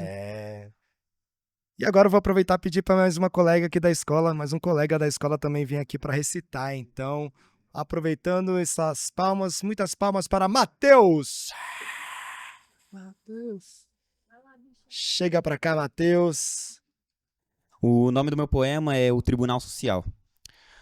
E agora eu vou aproveitar e pedir para mais uma colega aqui da escola, mais um colega da escola também vir aqui para recitar. Então, aproveitando essas palmas, muitas palmas para Matheus.
Matheus.
Chega para cá, Matheus.
O nome do meu poema é O Tribunal Social.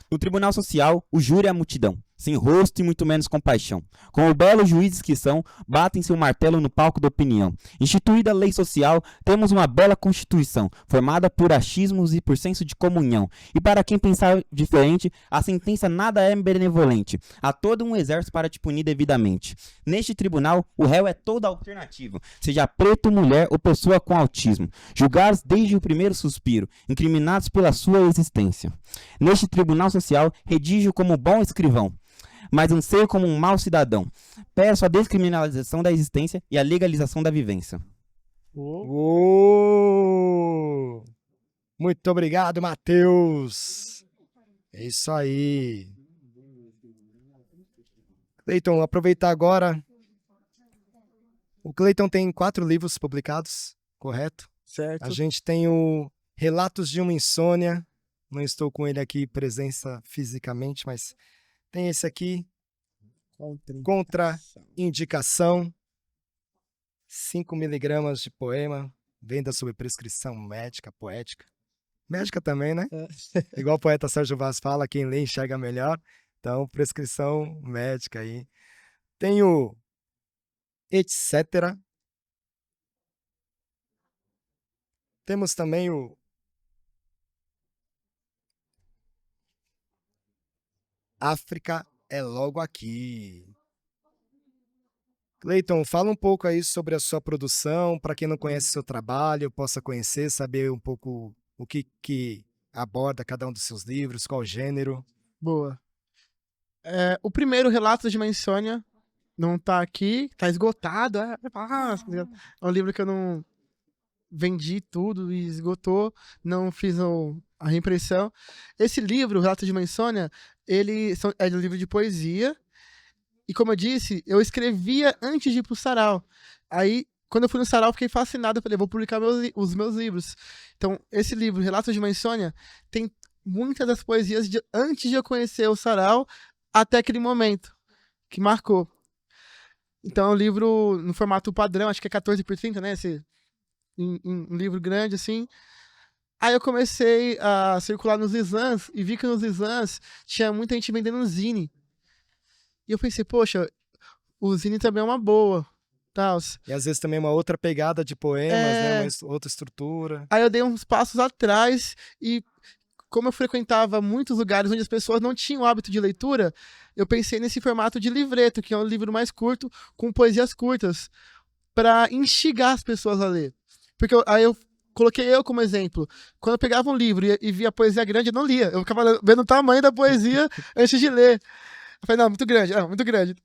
No Tribunal Social, o júri é a multidão, sem rosto e muito menos compaixão. Como belos juízes que são, batem seu martelo no palco da opinião. Instituída a lei social, temos uma bela Constituição, formada por achismos e por senso de comunhão. E para quem pensar diferente, a sentença nada é benevolente. Há todo um exército para te punir devidamente. Neste tribunal, o réu é todo alternativo, seja preto, mulher ou pessoa com autismo. Julgados desde o primeiro suspiro, incriminados pela sua existência. Neste tribunal social, redijo como bom escrivão, mas anseio como um mau cidadão. Peço a descriminalização da existência e a legalização da vivência.
Muito obrigado, Matheus. É isso aí. Cleiton, aproveitar agora. O Cleiton tem 4 livros publicados, correto?
Certo.
A gente tem o Relatos de uma Insônia. Não estou com ele aqui presença fisicamente, mas tem esse aqui. Contraindicação. 5 miligramas de poema. Venda sob prescrição médica, poética. Médica também, né? Igual o poeta Sérgio Vaz fala, quem lê enxerga melhor. Então, prescrição médica aí. Tem o Etc. Temos também o África é logo aqui. Cleiton, fala um pouco aí sobre a sua produção, para quem não conhece seu trabalho, possa conhecer, saber um pouco o que aborda cada um dos seus livros, qual gênero.
Boa. O primeiro, Relatos de uma Insônia, não tá aqui, tá esgotado. É um livro que eu não vendi tudo e esgotou, não fiz a reimpressão. Esse livro, Relatos de uma Insônia, é um livro de poesia. E como eu disse, eu escrevia antes de ir pro sarau. Aí, quando eu fui no sarau, eu fiquei fascinado. Eu falei, vou publicar os meus livros. Então, esse livro, Relatos de uma Insônia, tem muitas das poesias antes de eu conhecer o sarau, até aquele momento, que marcou. Então, é um livro no formato padrão, acho que é 14x30, né? Um livro grande, assim. Aí eu comecei a circular nos slams e vi que nos slams tinha muita gente vendendo zine. E eu pensei, poxa, o zine também é uma boa. Tal.
E às vezes também uma outra pegada de poemas, né? Uma outra estrutura.
Aí eu dei uns passos atrás e, como eu frequentava muitos lugares onde as pessoas não tinham hábito de leitura, eu pensei nesse formato de livreto, que é um livro mais curto, com poesias curtas, para instigar as pessoas a ler. Porque aí eu coloquei eu como exemplo. Quando eu pegava um livro e via poesia grande, eu não lia. Eu ficava vendo o tamanho da poesia antes de ler. Eu falei, não, muito grande. Muito grande.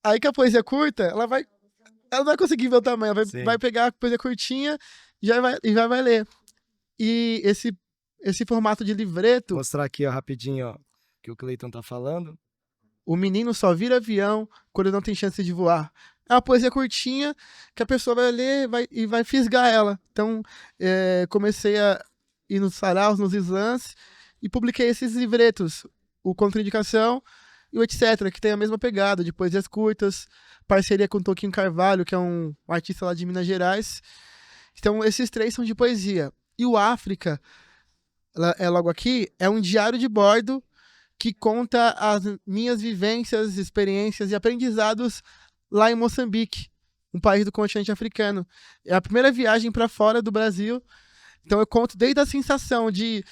Aí que a poesia curta, ela não vai conseguir ver o tamanho. Ela vai pegar a poesia curtinha e vai ler. E esse formato de livreto...
Vou mostrar aqui, ó, rapidinho, ó, que o Cleiton tá falando.
O menino só vira avião quando não tem chance de voar. É uma poesia curtinha que a pessoa vai ler e vai fisgar ela. Então, comecei a ir nos saraus, nos slams, e publiquei esses livretos. O Contraindicação e o Etc., que tem a mesma pegada, de poesias curtas, parceria com o Toquinho Carvalho, que é um artista lá de Minas Gerais. Então, esses 3 são de poesia. E o África, logo aqui, é um diário de bordo que conta as minhas vivências, experiências e aprendizados lá em Moçambique, um país do continente africano. É a primeira viagem para fora do Brasil. Então eu conto desde a sensação de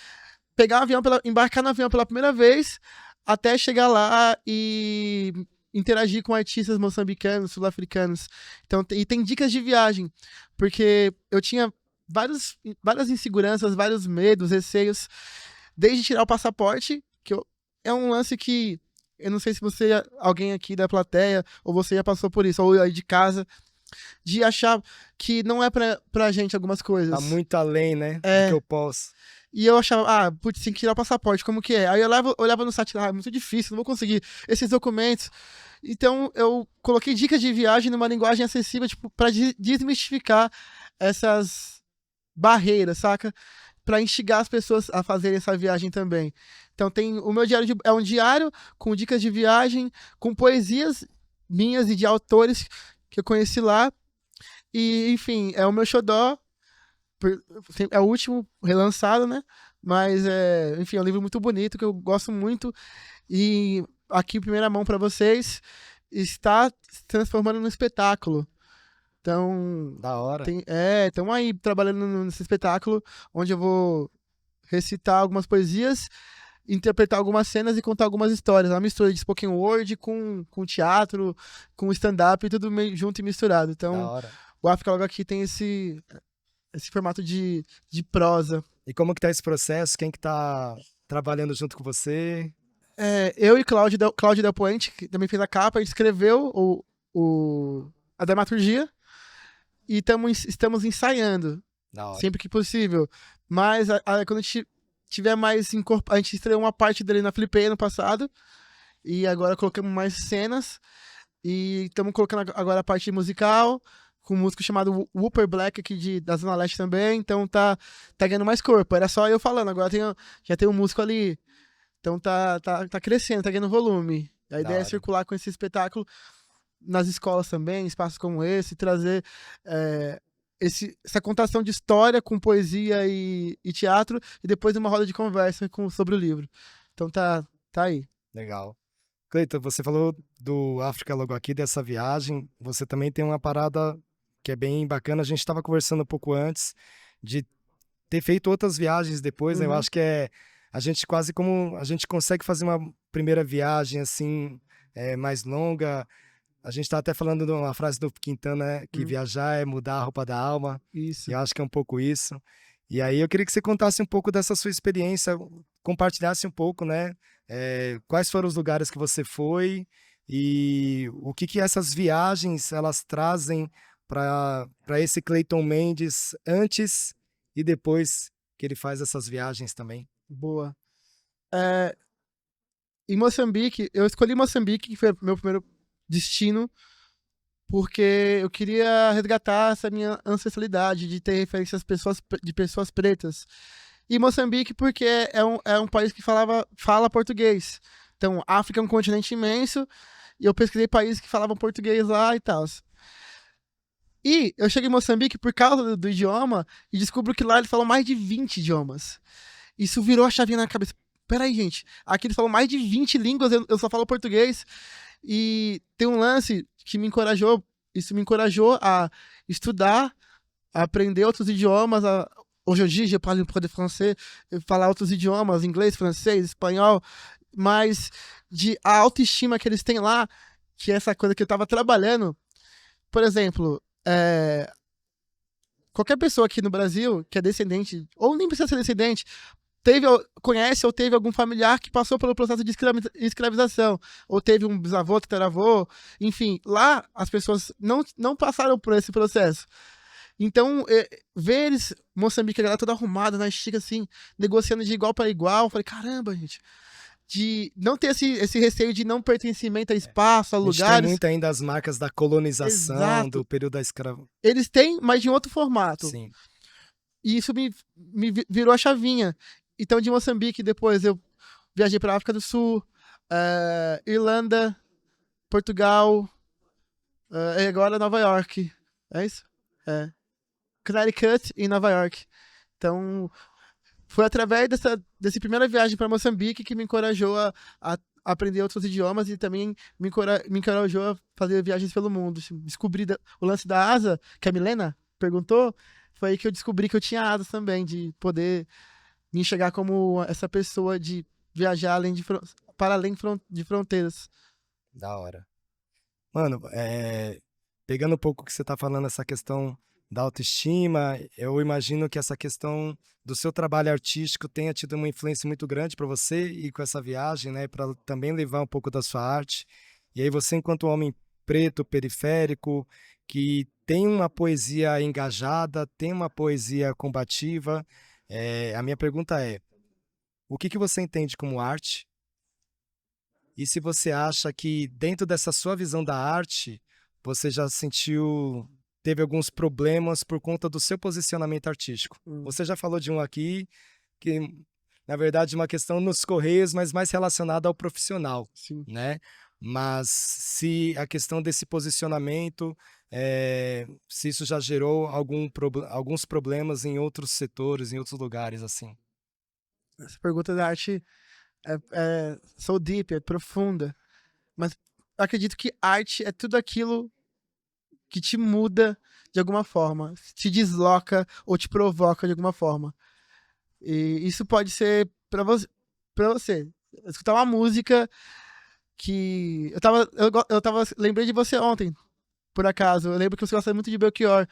pegar um avião, embarcar no avião pela primeira vez, até chegar lá e interagir com artistas moçambicanos, sul-africanos. Então, e tem dicas de viagem, porque eu tinha várias inseguranças, vários medos, receios, desde tirar o passaporte, é um lance que eu não sei se alguém aqui da plateia, ou você já passou por isso, ou aí de casa, de achar que não é pra gente algumas coisas.
Tá muito além, né? Do que eu posso.
E eu achava, putz, tem que tirar o passaporte, como que é? Aí eu olhava no site, é muito difícil, não vou conseguir esses documentos. Então eu coloquei dicas de viagem numa linguagem acessível, tipo, pra desmistificar essas barreiras, saca? Pra instigar as pessoas a fazerem essa viagem também. Então tem o meu diário é um diário com dicas de viagem, com poesias minhas e de autores que eu conheci lá. E, enfim, é o meu xodó. É o último relançado, né? Mas, enfim, é um livro muito bonito, que eu gosto muito. E aqui, em primeira mão para vocês, está se transformando num espetáculo. Então,
Da hora.
estamos aí trabalhando nesse espetáculo, onde eu vou recitar algumas poesias, interpretar algumas cenas e contar algumas histórias. Uma mistura de spoken word com teatro, com stand-up, tudo meio junto e misturado.
Da
Então,
hora.
o África Logo Aqui tem esse formato de prosa.
E como que tá esse processo? Quem que tá trabalhando junto com você?
Eu e Cláudio Del Puente, que também fez a capa, a gente escreveu a dramaturgia e estamos ensaiando,
Da hora.
sempre que possível. Mas quando a gente tiver mais a gente estreou uma parte dele na Flipei ano passado e agora colocamos mais cenas e estamos colocando agora a parte musical com um músico chamado Whooper Black aqui da Zona Leste também, então tá ganhando mais corpo. Era só eu falando, agora já tem um músico ali. Então tá crescendo, tá ganhando volume. A ideia é circular com esse espetáculo nas escolas também, espaços como esse, trazer essa contação de história com poesia e teatro, e depois uma roda de conversa sobre o livro. Então tá aí.
Legal. Cleiton, você falou do África Logo Aqui, dessa viagem. Você também tem uma parada que é bem bacana. A gente estava conversando um pouco antes de ter feito outras viagens depois, né? Eu acho que a gente quase como a gente consegue fazer uma primeira viagem assim mais longa. A gente tá até falando de uma frase do Quintana, né? Que viajar é mudar a roupa da alma.
Isso.
E eu acho que é um pouco isso. E aí eu queria que você contasse um pouco dessa sua experiência, compartilhasse um pouco, né? Quais foram os lugares que você foi e o que essas viagens elas trazem para esse Cleiton Mendes antes e depois que ele faz essas viagens também.
Boa. Em Moçambique, eu escolhi Moçambique, que foi o meu primeiro destino, porque eu queria resgatar essa minha ancestralidade de ter referências de pessoas pretas. E Moçambique porque é um país que fala português. Então, África é um continente imenso, e eu pesquisei países que falavam português lá e tal. E eu cheguei em Moçambique por causa do idioma e descubro que lá eles falam mais de 20 idiomas. Isso virou a chavinha na cabeça. Peraí, gente, aqui eles falam mais de 20 línguas, eu só falo português. E tem um lance que me encorajou a estudar, a aprender outros idiomas. Aujourd'hui, je parle un peu de français, falar outros idiomas, inglês, francês, espanhol, mas a autoestima que eles têm lá, que é essa coisa que eu tava trabalhando. Por exemplo, qualquer pessoa aqui no Brasil que é descendente, ou nem precisa ser descendente, conhece ou teve algum familiar que passou pelo processo de escravização, ou teve um bisavô, tataravô, enfim, lá as pessoas não passaram por esse processo. Então, ver eles, Moçambique, a galera toda arrumada, na estica, assim, negociando de igual para igual, eu falei, caramba, gente, de não ter esse receio de não pertencimento a espaço, a lugares.
Tem muito ainda as marcas da colonização,
Exato.
do período da escravidão.
Eles têm, mas de outro formato.
Sim.
E isso me virou a chavinha. Então, de Moçambique, depois eu viajei para África do Sul, Irlanda, Portugal, e agora Nova York. É isso? Connecticut e Nova York. Então, foi através dessa primeira viagem para Moçambique que me encorajou a aprender outros idiomas e também me encorajou a fazer viagens pelo mundo. Descobri o lance da asa, que a Milena perguntou, foi aí que eu descobri que eu tinha asas também, de poder me enxergar como essa pessoa de viajar para além de fronteiras.
Da hora. Mano, pegando um pouco o que você tá falando, essa questão da autoestima, eu imagino que essa questão do seu trabalho artístico tenha tido uma influência muito grande para você e com essa viagem, né, para também levar um pouco da sua arte. E aí você, enquanto homem preto, periférico, que tem uma poesia engajada, tem uma poesia combativa, A minha pergunta é: o que você entende como arte? E se você acha que dentro dessa sua visão da arte, você já teve alguns problemas por conta do seu posicionamento artístico? Você já falou de um aqui, que na verdade é uma questão nos Correios, mas mais relacionada ao profissional,
Sim.
né? Mas se a questão desse posicionamento, se isso já gerou alguns problemas em outros setores, em outros lugares, assim.
Essa pergunta da arte é so deep, é profunda. Mas eu acredito que arte é tudo aquilo que te muda de alguma forma, te desloca ou te provoca de alguma forma. E isso pode ser pra você. Escutar uma música que... Lembrei de você ontem, por acaso. Eu lembro que você gosta muito de Belchior.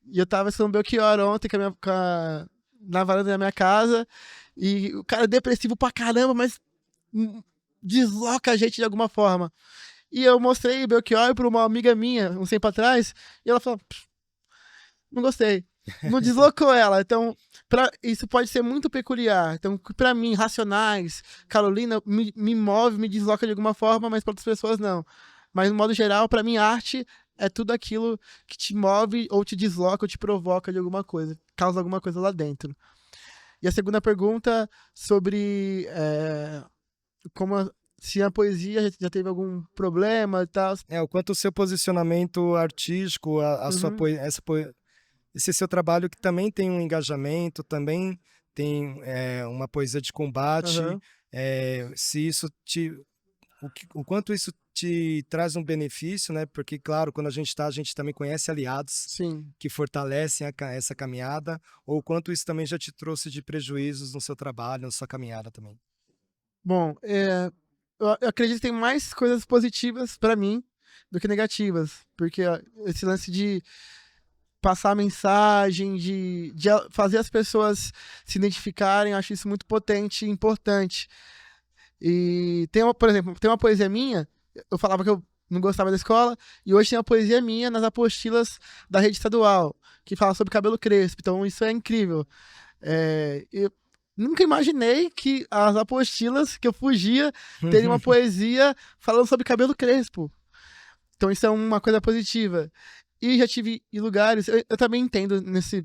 E eu tava escutando Belchior ontem na varanda da minha casa. E o cara é depressivo pra caramba, mas desloca a gente de alguma forma. E eu mostrei Belchior pra uma amiga minha, um tempo atrás, e ela falou, não gostei. Não deslocou ela. Então, isso pode ser muito peculiar. Então, pra mim, Racionais, Carolina, me move, me desloca de alguma forma, mas pra outras pessoas não. Mas, no modo geral, pra mim, arte é tudo aquilo que te move, ou te desloca, ou te provoca de alguma coisa. Causa alguma coisa lá dentro. E a segunda pergunta sobre se a poesia já teve algum problema e tal.
O quanto o seu posicionamento artístico, esse seu trabalho que também tem um engajamento, também tem uma poesia de combate,
Uhum.
se isso o quanto isso te traz um benefício, né? Porque, claro, quando a gente também conhece aliados
Sim.
que fortalecem essa caminhada, ou o quanto isso também já te trouxe de prejuízos no seu trabalho, na sua caminhada também.
Bom, eu acredito que tem mais coisas positivas pra mim do que negativas, porque esse lance de passar mensagem, de fazer as pessoas se identificarem, eu acho isso muito potente e importante. E por exemplo, tem uma poesia minha, eu falava que eu não gostava da escola, e hoje tem uma poesia minha nas apostilas da rede estadual, que fala sobre cabelo crespo, então isso é incrível. Eu nunca imaginei que as apostilas que eu fugia teriam uma poesia falando sobre cabelo crespo. Então isso é uma coisa positiva. E já tive em lugares, eu também entendo nesse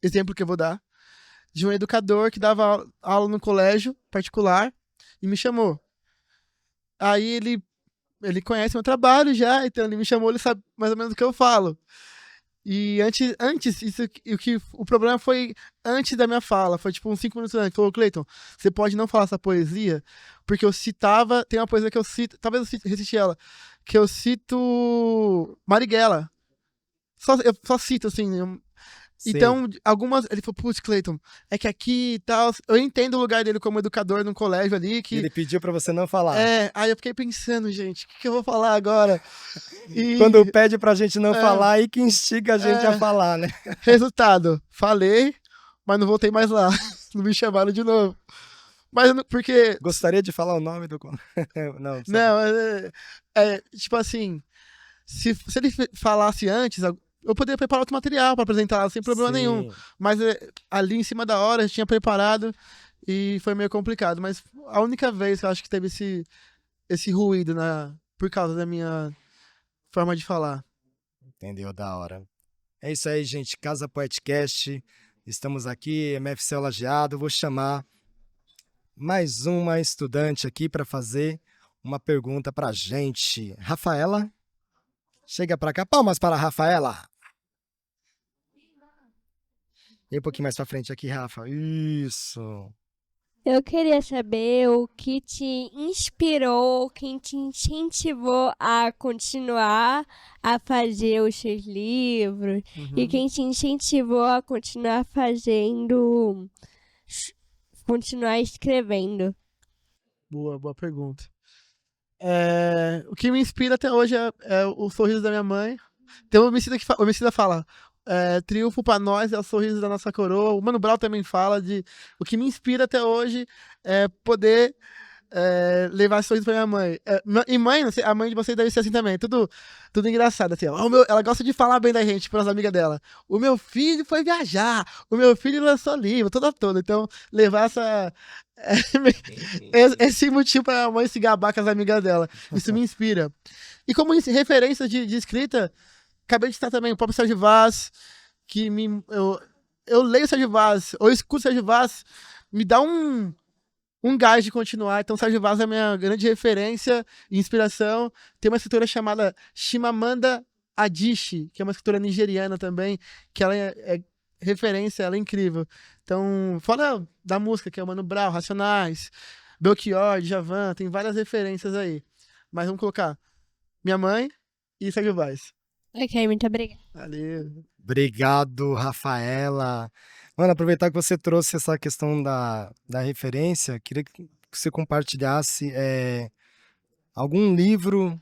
exemplo que eu vou dar, de um educador que dava aula no colégio particular e me chamou. Aí ele conhece meu trabalho já, então ele me chamou, ele sabe mais ou menos o que eu falo. E antes o problema foi antes da minha fala, foi tipo uns 5 minutos antes. Ele falou, Cleiton, você pode não falar essa poesia, porque eu citava, tem uma poesia que eu cito, talvez eu recite ela, que eu cito Marighella. Eu só cito, assim. Então, ele falou, putz, Cleiton, é que aqui e tal, eu entendo o lugar dele como educador num colégio ali, que...
Ele pediu pra você não falar.
Aí eu fiquei pensando, gente, o que eu vou falar agora?
Quando pede pra gente não falar, aí que instiga a gente a falar, né?
Resultado, falei, mas não voltei mais lá. Não me chamaram de novo. Mas porque...
Gostaria de falar o nome do... Não,
tipo assim, se ele falasse antes, eu poderia preparar outro material para apresentar sem problema nenhum. Mas ali em cima da hora eu tinha preparado e foi meio complicado. Mas a única vez que eu acho que teve esse ruído por causa da minha forma de falar.
Entendeu? Da hora. É isso aí, gente. Casa Poetcast. Estamos aqui, MFC Lajeado. Vou chamar mais uma estudante aqui para fazer uma pergunta pra gente. Rafaela? Chega pra cá. Palmas para a Rafaela. Vem um pouquinho mais pra frente aqui, Rafa. Isso.
Eu queria saber o que te inspirou, quem te incentivou a continuar a fazer os seus livros e quem te incentivou a continuar continuar escrevendo.
Boa pergunta. O que me inspira até hoje é o sorriso da minha mãe. Tem um homicida fala, triunfo pra nós é o sorriso da nossa coroa. O Mano Brown também fala o que me inspira até hoje é poder levar sorriso pra minha mãe. E mãe, não sei, a mãe de vocês deve ser assim também, tudo engraçado, assim, ó. Ela gosta de falar bem da gente pras amigas dela. O meu filho foi viajar, o meu filho lançou livro, toda. Então, levar esse motivo pra mãe se gabar com as amigas dela. Isso me inspira. E como referência de escrita, acabei de citar também o próprio Sérgio Vaz, que eu leio o Sérgio Vaz, ou escuto o Sérgio Vaz, me dá um gás de continuar. Então, Sérgio Vaz é a minha grande referência e inspiração. Tem uma escritora chamada Chimamanda Adichie, que é uma escritora nigeriana também, que ela é referência, ela é incrível. Então, fora da música, que é o Mano Brown, Racionais, Belchior, Djavan, tem várias referências aí. Mas vamos colocar minha mãe e Sérgio Vaz.
Ok, muito obrigada.
Valeu.
Obrigado, Rafaela. Mano, aproveitar que você trouxe essa questão da referência, queria que você compartilhasse algum livro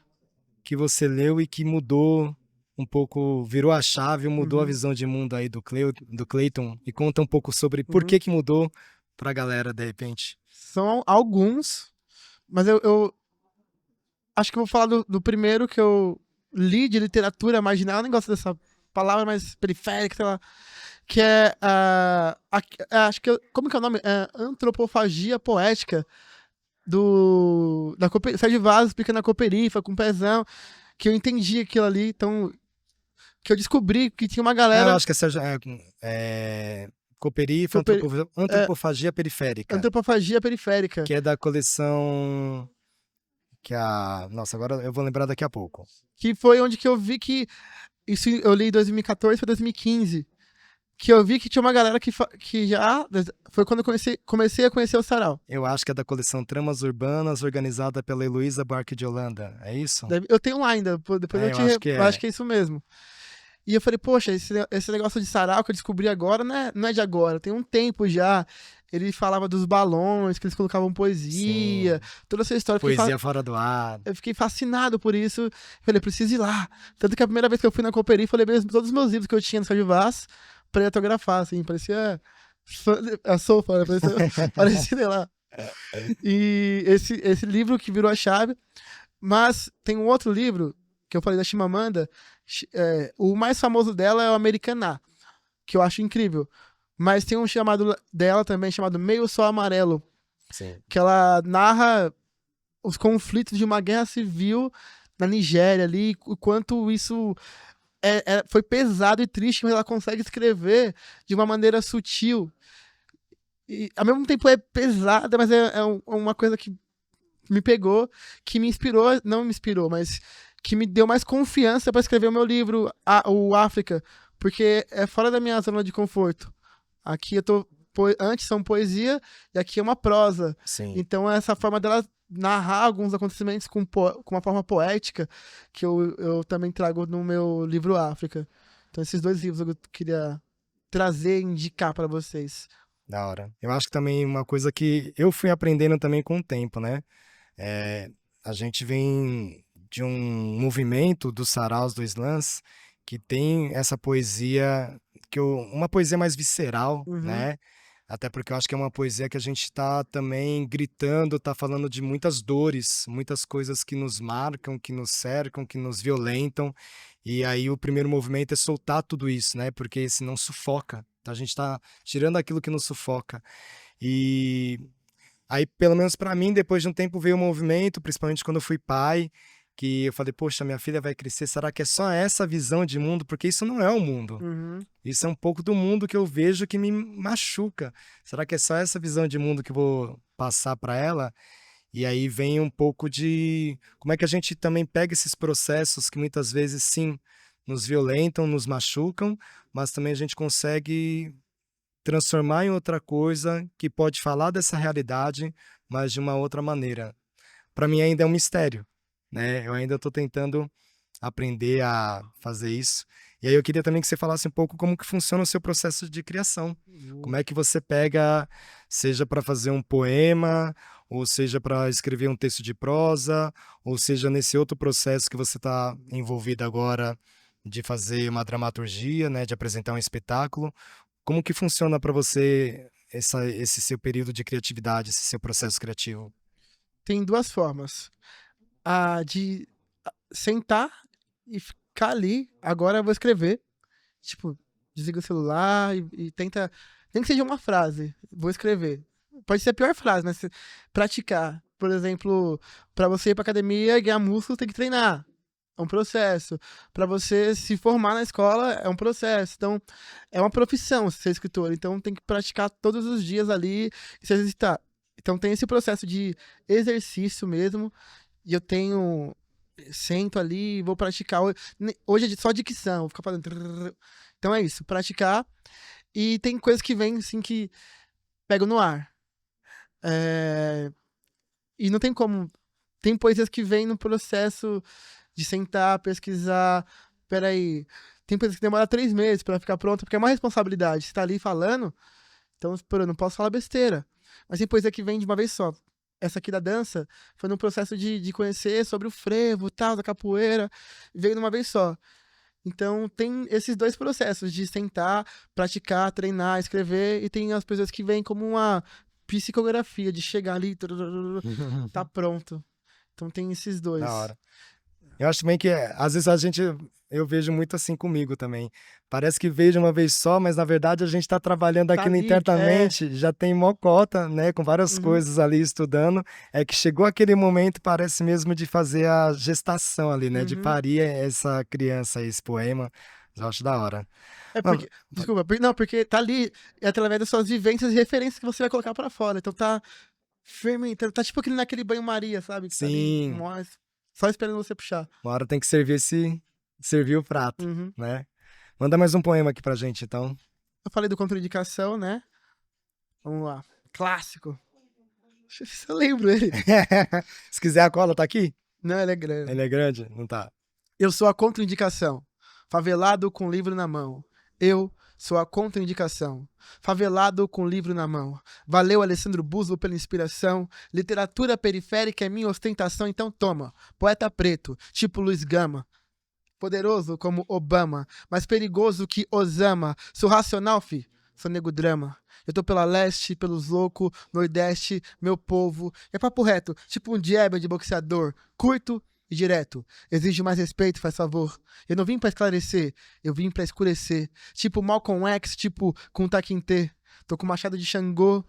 que você leu e que mudou um pouco, virou a chave, mudou a visão de mundo aí do Clayton, e conta um pouco sobre por que mudou pra galera, de repente.
São alguns, mas eu acho que eu vou falar do primeiro que eu li de literatura marginal, eu nem gosto dessa palavra mais periférica, sei lá, que acho que, como que é o nome? Antropofagia Poética, da Sérgio Vaz explicando a Cooperifa, com pezão, que eu entendi aquilo ali, então, que eu descobri que tinha uma galera...
Eu acho que Cooperifa, Antropofagia Periférica.
Antropofagia Periférica.
Que é da coleção... Nossa, agora eu vou lembrar daqui a pouco.
Que foi onde que eu vi que... Isso eu li em 2014 para 2015. Que eu vi que tinha uma galera que já... Foi quando eu comecei a conhecer o sarau.
Eu acho que é da coleção Tramas Urbanas, organizada pela Heloísa Buarque de Holanda. É isso?
Eu tenho lá ainda. Depois eu acho que é isso mesmo. E eu falei, poxa, esse negócio de sarau que eu descobri agora não é de agora. Tem um tempo já. Ele falava dos balões, que eles colocavam poesia. Sim. Toda essa história.
Poesia fora do ar.
Eu fiquei fascinado por isso. Falei, preciso ir lá. Tanto que a primeira vez que eu fui na Cooperifa, eu levei todos os meus livros que eu tinha no Sérgio Vaz pra ir autografar, assim. Parecia a sofa, né? Parecia, sei lá. E esse livro que virou a chave. Mas tem um outro livro que eu falei da Chimamanda. O mais famoso dela é o Americaná, que eu acho incrível. Mas tem um chamado dela também, chamado Meio Sol Amarelo.
Sim.
Que ela narra os conflitos de uma guerra civil na Nigéria ali, o quanto isso foi pesado e triste, mas ela consegue escrever de uma maneira sutil. E ao mesmo tempo é pesada, mas é uma coisa que me pegou, que me inspirou, não me inspirou, mas que me deu mais confiança para escrever o meu livro, o África, porque é fora da minha zona de conforto. Aqui antes são poesia e aqui é uma prosa.
Sim.
Então essa forma dela narrar alguns acontecimentos com uma forma poética que eu também trago no meu livro África. Então esses dois livros eu queria trazer e indicar para vocês.
Da hora. Eu acho que também uma coisa que eu fui aprendendo também com o tempo, né? A gente vem de um movimento dos saraus, do slams, que tem essa poesia, uma poesia mais visceral, né? Até porque eu acho que é uma poesia que a gente tá também gritando, tá falando de muitas dores, muitas coisas que nos marcam, que nos cercam, que nos violentam. E aí o primeiro movimento é soltar tudo isso, né? Porque senão sufoca. Então a gente tá tirando aquilo que nos sufoca. E aí, pelo menos pra mim, depois de um tempo veio o movimento, principalmente quando eu fui pai, que eu falei, poxa, minha filha vai crescer, será que é só essa visão de mundo? Porque isso não é o mundo. Isso é um pouco do mundo que eu vejo que me machuca. Será que é só essa visão de mundo que eu vou passar para ela? E aí vem um pouco de como é que a gente também pega esses processos que muitas vezes, sim, nos violentam, nos machucam, mas também a gente consegue transformar em outra coisa que pode falar dessa realidade, mas de uma outra maneira. Para mim ainda é um mistério, né? Eu ainda estou tentando aprender a fazer isso. E aí eu queria também que você falasse um pouco como que funciona o seu processo de criação. Como é que você pega, seja para fazer um poema, ou seja para escrever um texto de prosa, ou seja nesse outro processo que você está envolvido agora de fazer uma dramaturgia, né, de apresentar um espetáculo. Como que funciona para você esse seu período de criatividade, esse seu processo criativo?
tem duas formas. A de sentar e ficar ali, agora eu vou escrever. Tipo, desliga o celular e tenta. Nem que seja uma frase, vou escrever. Pode ser a pior frase, mas praticar. Por exemplo, para você ir pra academia e ganhar músculo, tem que treinar. É um processo. Para você se formar na escola, é um processo. Então, é uma profissão ser escritor. Então, tem que praticar todos os dias ali e se exercitar. Então, tem esse processo de exercício mesmo. E eu sento ali e vou praticar. Hoje é só dicção, vou ficar fazendo. Então é isso, praticar. E tem coisas que vêm assim que pegam no ar. E não tem como. Tem poesias que vêm no processo de sentar, pesquisar. Peraí. Tem poesias que demora 3 meses pra ficar pronta, porque é uma responsabilidade. Você tá ali falando, então, eu não posso falar besteira. Mas tem poesia que vem de uma vez só. Essa aqui da dança foi num processo de conhecer sobre o frevo, tal, da capoeira, veio de uma vez só. Então tem esses 2 processos, de sentar, praticar, treinar, escrever, e tem as pessoas que vêm como uma psicografia, de chegar ali, tá pronto. Então tem esses 2.
Da hora. Eu acho também que, às vezes, eu vejo muito assim comigo também. Parece que veio de uma vez só, mas na verdade a gente tá trabalhando
Tá
aquilo
ali,
internamente, já tem mocota, né, com várias coisas ali estudando. É que chegou aquele momento, parece mesmo, de fazer a gestação ali, né, de parir essa criança, esse poema. Eu acho da hora.
É porque, desculpa, porque tá ali, é através das suas vivências e referências que você vai colocar pra fora. Então tá fermentando, tá tipo naquele banho-maria, sabe? Que tá ali,
Sim.
só esperando você puxar.
Uma hora tem que servir o prato,
Uhum.
né? Manda mais um poema aqui pra gente, então.
Eu falei do contraindicação, né? Vamos lá. Clássico. Deixa eu ver se eu lembro ele.
Se quiser a cola, tá aqui?
Não, ele é grande.
Ele é grande? Não tá.
Eu sou a contraindicação. Favelado com livro na mão. Eu sou a contraindicação. Favelado com livro na mão. Valeu, Alessandro Buzo, pela inspiração. Literatura periférica é minha ostentação, então toma. Poeta preto, tipo Luiz Gama. Poderoso como Obama, mais perigoso que Osama. Sou racional, fi. Sou nego drama. Eu tô pela leste, pelos loucos, nordeste, meu povo. É papo reto, tipo um jab de boxeador. Curto e direto. Exijo mais respeito, faz favor. Eu não vim pra esclarecer, eu vim pra escurecer. Tipo Malcolm X, tipo Kunta Kinte. Tô com o machado de Xangô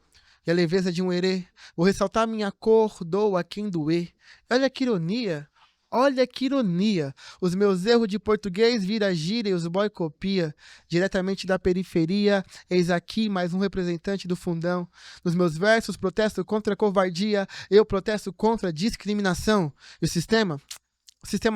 e a leveza de um herê. Vou ressaltar minha cor, doa quem doer. Olha que ironia. Olha que ironia, os meus erros de português vira gíria e os boy copia. Diretamente da periferia, eis aqui mais um representante do fundão. Nos meus versos protesto contra a covardia, eu protesto contra a discriminação. E o sistema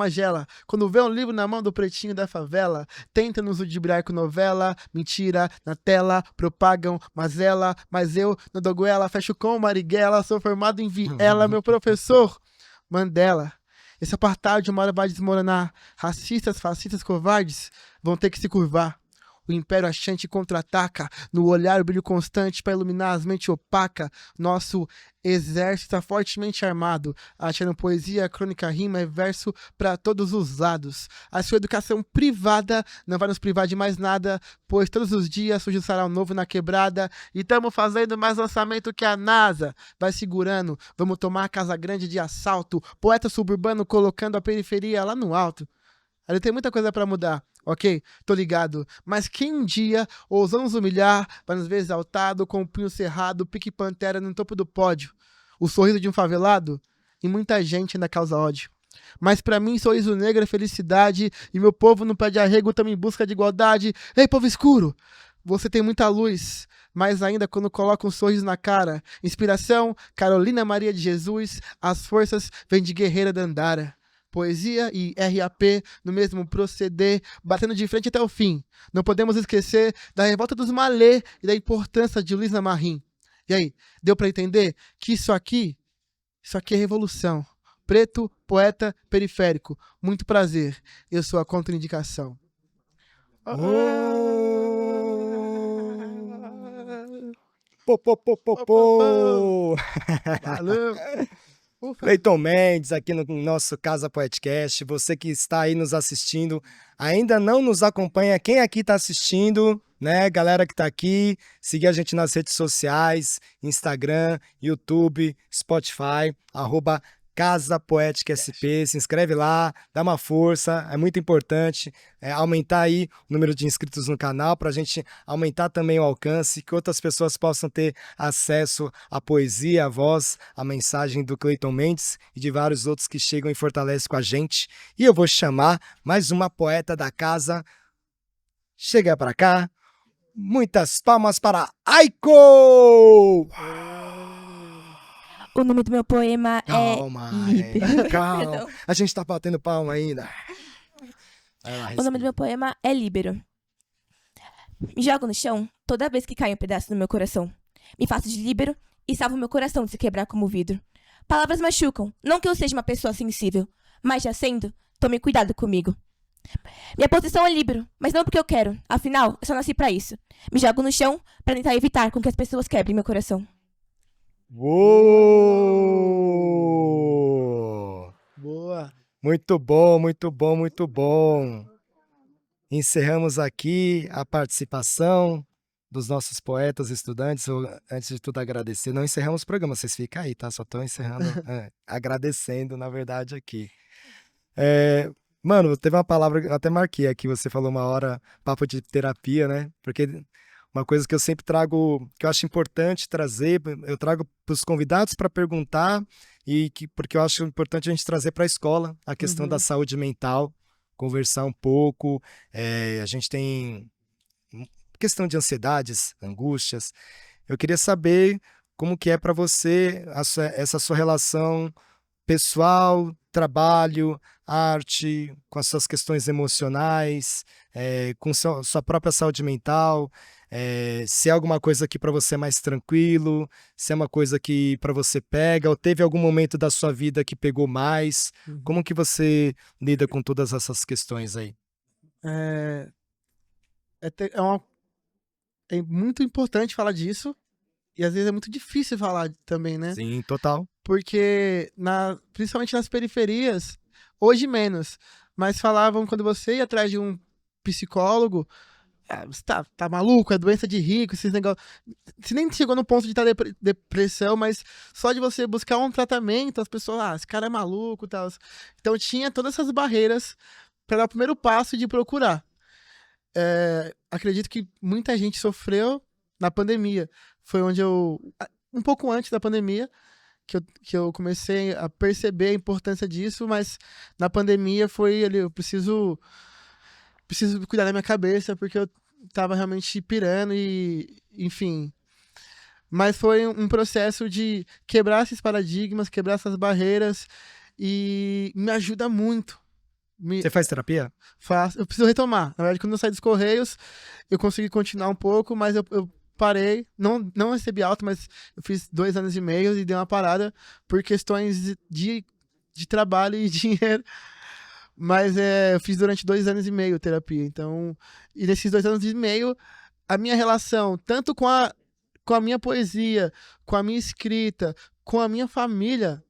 gela. Quando vê um livro na mão do pretinho da favela, tenta nos ludibriar com novela, mentira, na tela, propagam, mazela, mas eu, no doguela, fecho com Marighella, sou formado em Viela, meu professor, Mandela. Esse apartheid uma hora vai desmoronar. Racistas, fascistas, covardes vão ter que se curvar. O Império Achante contra-ataca, no olhar o brilho constante para iluminar as mentes opacas. Nosso exército está fortemente armado, achando poesia, crônica, rima e verso para todos os lados. A sua educação privada não vai nos privar de mais nada, pois todos os dias surge um sarau novo na quebrada e estamos fazendo mais lançamento que a NASA. Vai segurando, vamos tomar a Casa Grande de assalto, poeta suburbano colocando a periferia lá no alto. Ali tem muita coisa para mudar. Ok? Tô ligado. Mas quem um dia ousou nos humilhar, vai nos ver exaltado, com o punho cerrado, pique pantera no topo do pódio. O sorriso de um favelado, e muita gente ainda causa ódio. Mas pra mim, sorriso negro é felicidade, e meu povo não pede arrego, tamo em busca de igualdade. Ei, povo escuro, você tem muita luz, mas ainda quando coloca um sorriso na cara. Inspiração, Carolina Maria de Jesus, as forças vêm de Guerreira Dandara. Poesia e RAP no mesmo proceder, batendo de frente até o fim. Não podemos esquecer da revolta dos malê e da importância de Luiz Marim. E aí, deu pra entender que isso aqui é revolução. Preto, poeta, periférico. Muito prazer. Eu sou a contraindicação.
Pô.
Valeu.
Cleiton Mendes, aqui no nosso Casa Poetcast. Você que está aí nos assistindo, ainda não nos acompanha, quem aqui está assistindo, né? Galera que está aqui, seguir a gente nas redes sociais, Instagram, YouTube, Spotify, @Casa Poética SP, se inscreve lá, dá uma força, é muito importante aumentar aí o número de inscritos no canal para a gente aumentar também o alcance, que outras pessoas possam ter acesso à poesia, à voz, à mensagem do Cleiton Mendes e de vários outros que chegam e fortalecem com a gente. E eu vou chamar mais uma poeta da casa. Chega para cá. Muitas palmas para Aiko!
O nome do meu poema
Calma, calma.
Perdão.
A gente tá batendo palma ainda. Vai lá,
O nome do meu poema é Líbero. Me jogo no chão toda vez que cai um pedaço do meu coração. Me faço de líbero e salvo meu coração de se quebrar como vidro. Palavras machucam, não que eu seja uma pessoa sensível, mas já sendo, tome cuidado comigo. Minha posição é líbero, mas não porque eu quero, afinal, eu só nasci pra isso. Me jogo no chão pra tentar evitar com que as pessoas quebrem meu coração.
Uou!
Boa.
Muito bom, muito bom, muito bom. Encerramos aqui a participação dos nossos poetas e estudantes. Eu, antes de tudo, agradecer. Não encerramos o programa, vocês ficam aí, tá? Só estou encerrando, agradecendo, na verdade, aqui. Mano, teve uma palavra, eu até marquei aqui, você falou uma hora, papo de terapia, né? Porque uma coisa que eu sempre trago, que eu acho importante trazer, eu trago para os convidados para perguntar, porque eu acho importante a gente trazer para a escola a questão da saúde mental, conversar um pouco. A gente tem questão de ansiedades, angústias. Eu queria saber como que é para você essa sua relação pessoal, trabalho, arte, com as suas questões emocionais, com sua própria saúde mental, se é alguma coisa que para você é mais tranquilo, se é uma coisa que para você pega, ou teve algum momento da sua vida que pegou mais, como que você lida com todas essas questões aí?
É muito importante falar disso, e às vezes é muito difícil falar também, né?
Sim, total.
Porque, principalmente nas periferias, hoje menos, mas falavam quando você ia atrás de um psicólogo, você tá maluco, é doença de rico, esses negócios. Você nem chegou no ponto de estar depressão, mas só de você buscar um tratamento, as pessoas, esse cara é maluco e tal. Então tinha todas essas barreiras para dar o primeiro passo de procurar. Acredito que muita gente sofreu na pandemia. Foi onde um pouco antes da pandemia, que eu comecei a perceber a importância disso, mas na pandemia foi ali, eu preciso cuidar da minha cabeça, porque eu tava realmente pirando e, enfim. Mas foi um processo de quebrar esses paradigmas, quebrar essas barreiras, e me ajuda muito.
Você faz terapia?
Faço. Eu preciso retomar. Na verdade, quando eu saí dos Correios, eu consegui continuar um pouco, mas eu parei. Não recebi alta, mas eu fiz 2 anos e meio e dei uma parada por questões de trabalho e dinheiro. Mas eu fiz durante 2 anos e meio terapia. Então, e nesses 2 anos e meio, a minha relação, tanto com a minha poesia, com a minha escrita, com a minha família,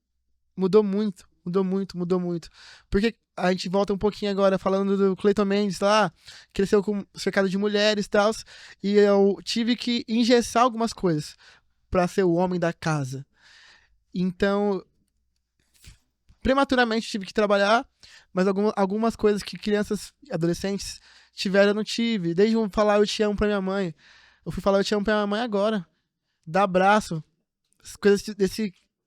mudou muito. Mudou muito. Porque a gente volta um pouquinho agora falando do Cleiton Mendes lá, cresceu cercado de mulheres e tal, e eu tive que engessar algumas coisas para ser o homem da casa. Então, prematuramente tive que trabalhar, mas algumas coisas que crianças e adolescentes tiveram, eu não tive. Desde falar eu te amo pra minha mãe, eu fui falar eu te amo pra minha mãe agora. Dar abraço, as coisas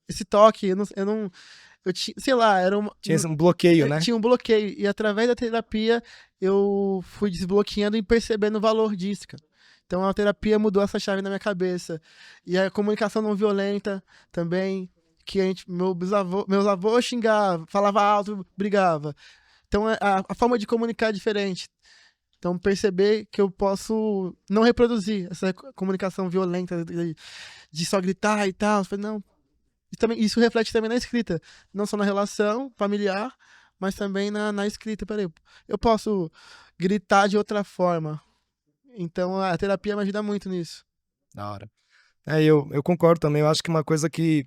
esse toque, eu tinha, sei lá,
Tinha um bloqueio, né?
Tinha um bloqueio. E através da terapia, eu fui desbloqueando e percebendo o valor disso, cara. Então a terapia mudou essa chave na minha cabeça. E a comunicação não violenta também, que meus avôs xingavam, falava alto, brigava. Então a forma de comunicar é diferente. Então perceber que eu posso não reproduzir essa comunicação violenta de só gritar e tal. Eu falei, não. Isso reflete também na escrita, não só na relação familiar, mas também na escrita. Peraí, eu posso gritar de outra forma. Então a terapia me ajuda muito nisso.
Da hora. Eu concordo também. Eu acho que uma coisa que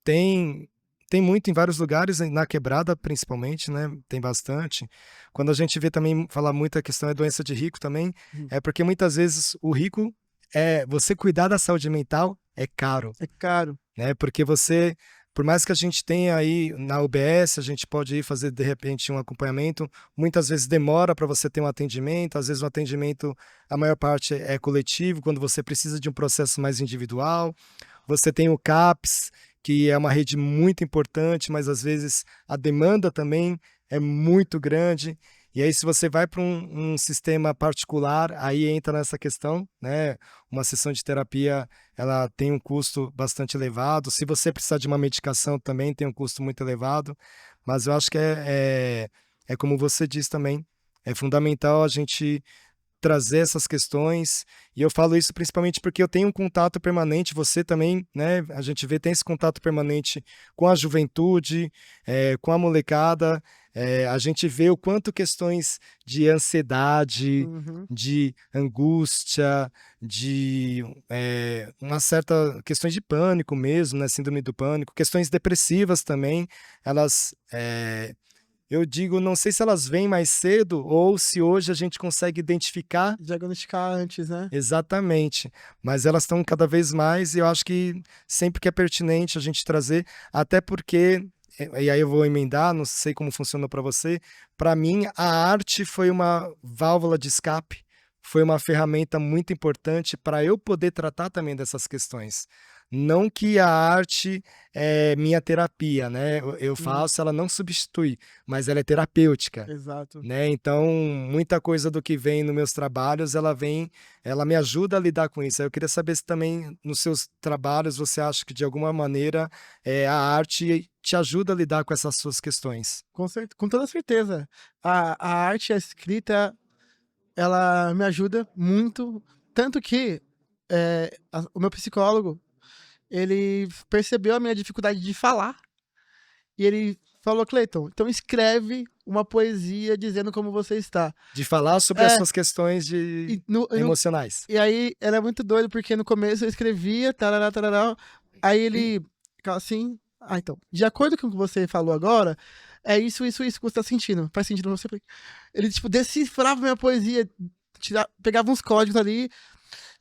tem tem muito em vários lugares, na quebrada principalmente, né? Tem bastante. Quando a gente vê também, falar muito a questão é doença de rico também, é porque muitas vezes o rico, você cuidar da saúde mental é caro,
É caro.
né? Porque você, por mais que a gente tenha aí na UBS, a gente pode ir fazer de repente um acompanhamento, muitas vezes demora para você ter um atendimento, às vezes o atendimento, a maior parte é coletivo, quando você precisa de um processo mais individual. Você tem o CAPS, que é uma rede muito importante, mas às vezes a demanda também é muito grande. E aí, se você vai para um sistema particular, aí entra nessa questão, né? Uma sessão de terapia, ela tem um custo bastante elevado. Se você precisar de uma medicação, também tem um custo muito elevado. Mas eu acho que é como você diz também, é fundamental a gente trazer essas questões, e eu falo isso principalmente porque eu tenho um contato permanente, você também, né, a gente tem esse contato permanente com a juventude, com a molecada, a gente vê o quanto questões de ansiedade, de angústia, de uma certa questões de pânico mesmo, né, síndrome do pânico, questões depressivas também, elas eu digo, não sei se elas vêm mais cedo ou se hoje a gente consegue identificar.
Diagnosticar antes, né?
Exatamente. Mas elas estão cada vez mais e eu acho que sempre que é pertinente a gente trazer, até porque, e aí eu vou emendar, não sei como funciona para você, para mim a arte foi uma válvula de escape, foi uma ferramenta muito importante para eu poder tratar também dessas questões. Não que a arte é minha terapia, né? Eu faço, ela não substitui, mas ela é terapêutica,
Exato.
né? Então, muita coisa do que vem nos meus trabalhos, ela me ajuda a lidar com isso. Aí eu queria saber se também nos seus trabalhos você acha que de alguma maneira a arte te ajuda a lidar com essas suas questões.
Com toda certeza. A arte, a escrita, ela me ajuda muito. Tanto que o meu psicólogo, ele percebeu a minha dificuldade de falar. E ele falou, Cleiton, então escreve uma poesia dizendo como você está.
De falar sobre as suas questões emocionais.
E aí, ela é muito doido, porque no começo eu escrevia, tarará, tarará, aí ele ficava assim, então, de acordo com o que você falou agora, é isso que você está sentindo. Faz sentido pra você? Ele, tipo, decifrava minha poesia, pegava uns códigos ali,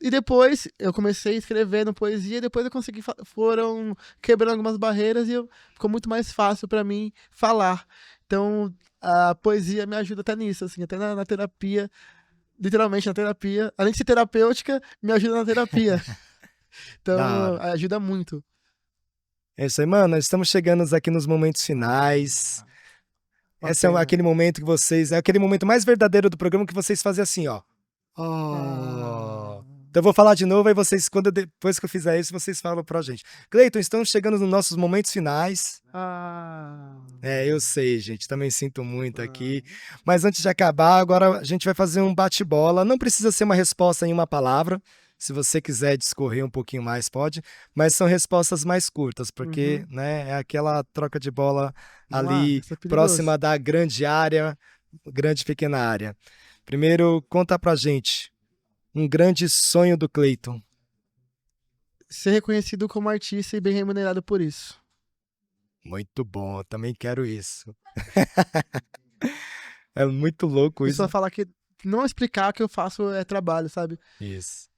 e depois eu comecei escrevendo poesia, e depois eu consegui, foram quebrando algumas barreiras e ficou muito mais fácil para mim falar. Então, a poesia me ajuda até nisso, assim, até na terapia, literalmente na terapia. Além de ser terapêutica, me ajuda na terapia. Então, ajuda muito.
É isso aí, mano. Nós estamos chegando aqui nos momentos finais. Esse é aquele momento que vocês... É aquele momento mais verdadeiro do programa que vocês fazem assim, ó. Então eu vou falar de novo, aí vocês, depois que eu fizer isso, vocês falam pra gente. Cleiton, estamos chegando nos nossos momentos finais. Eu sei, gente, também sinto muito aqui. Mas antes de acabar, agora a gente vai fazer um bate-bola. Não precisa ser uma resposta em uma palavra. Se você quiser discorrer um pouquinho mais, pode. Mas são respostas mais curtas, porque né, é aquela troca de bola ali, próxima da grande área, grande pequena área. Primeiro, conta pra gente. Um grande sonho do Cleiton.
Ser reconhecido como artista e bem remunerado por isso.
Muito bom, também quero isso. É muito louco isso.
Só falar que não explicar que eu faço trabalho, sabe?
Isso.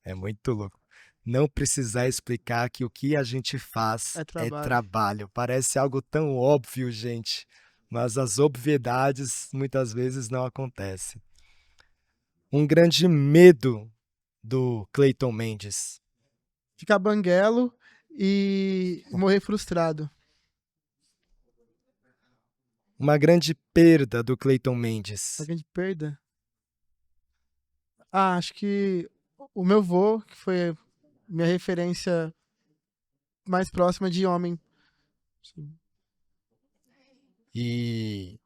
É muito louco. Não precisar explicar que o que a gente faz é trabalho. Parece algo tão óbvio, gente. Mas as obviedades muitas vezes não acontecem. Um grande medo do Cleiton Mendes.
Ficar banguelo e morrer frustrado.
Uma grande perda do Cleiton Mendes.
Uma grande perda? Acho que o meu vô, que foi minha referência mais próxima de homem. Sim.
E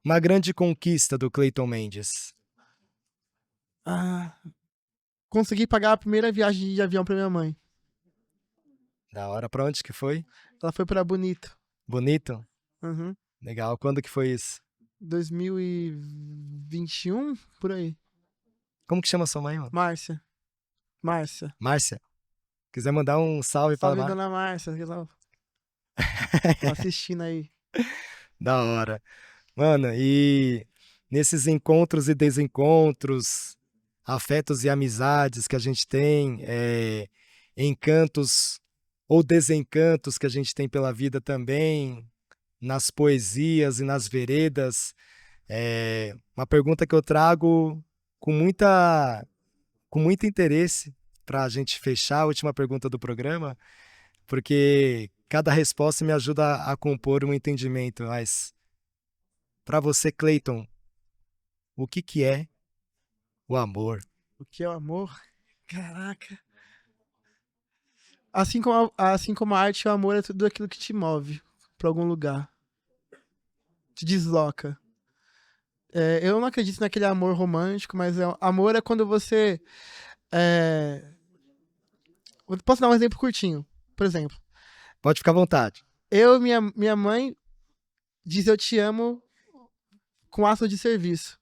uma grande conquista do Cleiton Mendes.
Consegui pagar a primeira viagem de avião pra minha mãe.
Da hora. Pra onde que foi?
Ela foi pra Bonito.
Bonito?
Uhum.
Legal. Quando que foi isso?
2021, por aí.
Como que chama sua mãe, mano?
Márcia.
Márcia? Quiser mandar um salve para
Salve, dona Márcia. Tô assistindo aí.
Da hora. Mano, e nesses encontros e desencontros, afetos e amizades que a gente tem, encantos ou desencantos que a gente tem pela vida também, nas poesias e nas veredas, uma pergunta que eu trago com muito interesse para a gente fechar a última pergunta do programa, porque cada resposta me ajuda a compor um entendimento. Mas, para você, Cleiton, o que que é o amor?
O que é o amor? Caraca. Assim como a arte, o amor é tudo aquilo que te move pra algum lugar. Te desloca. Eu não acredito naquele amor romântico, mas amor é quando você... Eu posso dar um exemplo curtinho. Por exemplo,
Pode ficar à vontade.
eu e minha mãe diz eu te amo com ato de serviço.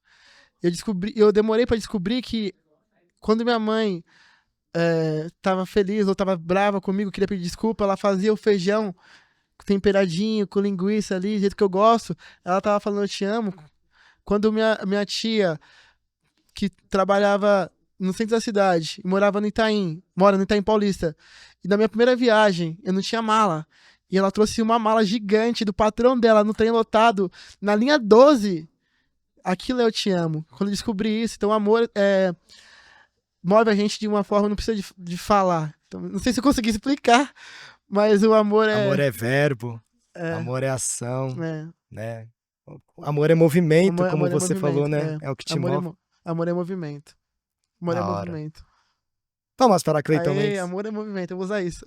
Eu demorei pra descobrir que quando minha mãe tava feliz ou tava brava comigo, queria pedir desculpa, ela fazia o feijão temperadinho, com linguiça ali, do jeito que eu gosto, ela tava falando eu te amo. Quando minha tia, que trabalhava no centro da cidade, e mora no Itaim Paulista, e na minha primeira viagem, eu não tinha mala, e ela trouxe uma mala gigante do patrão dela no trem lotado, na linha 12, aquilo eu te amo. Quando eu descobri isso, então o amor move a gente de uma forma, não precisa de falar. Então, não sei se eu consegui explicar, mas o amor
Amor é verbo,
é,
amor é ação,
é,
né? Amor é movimento, como
amor é
você falou, né?
movimento,
É o que te
amor
move.
amor é movimento. Amor é
Da hora.
movimento.
Palmas para Cleiton
Aê,
Mendes.
amor é movimento, eu vou usar isso.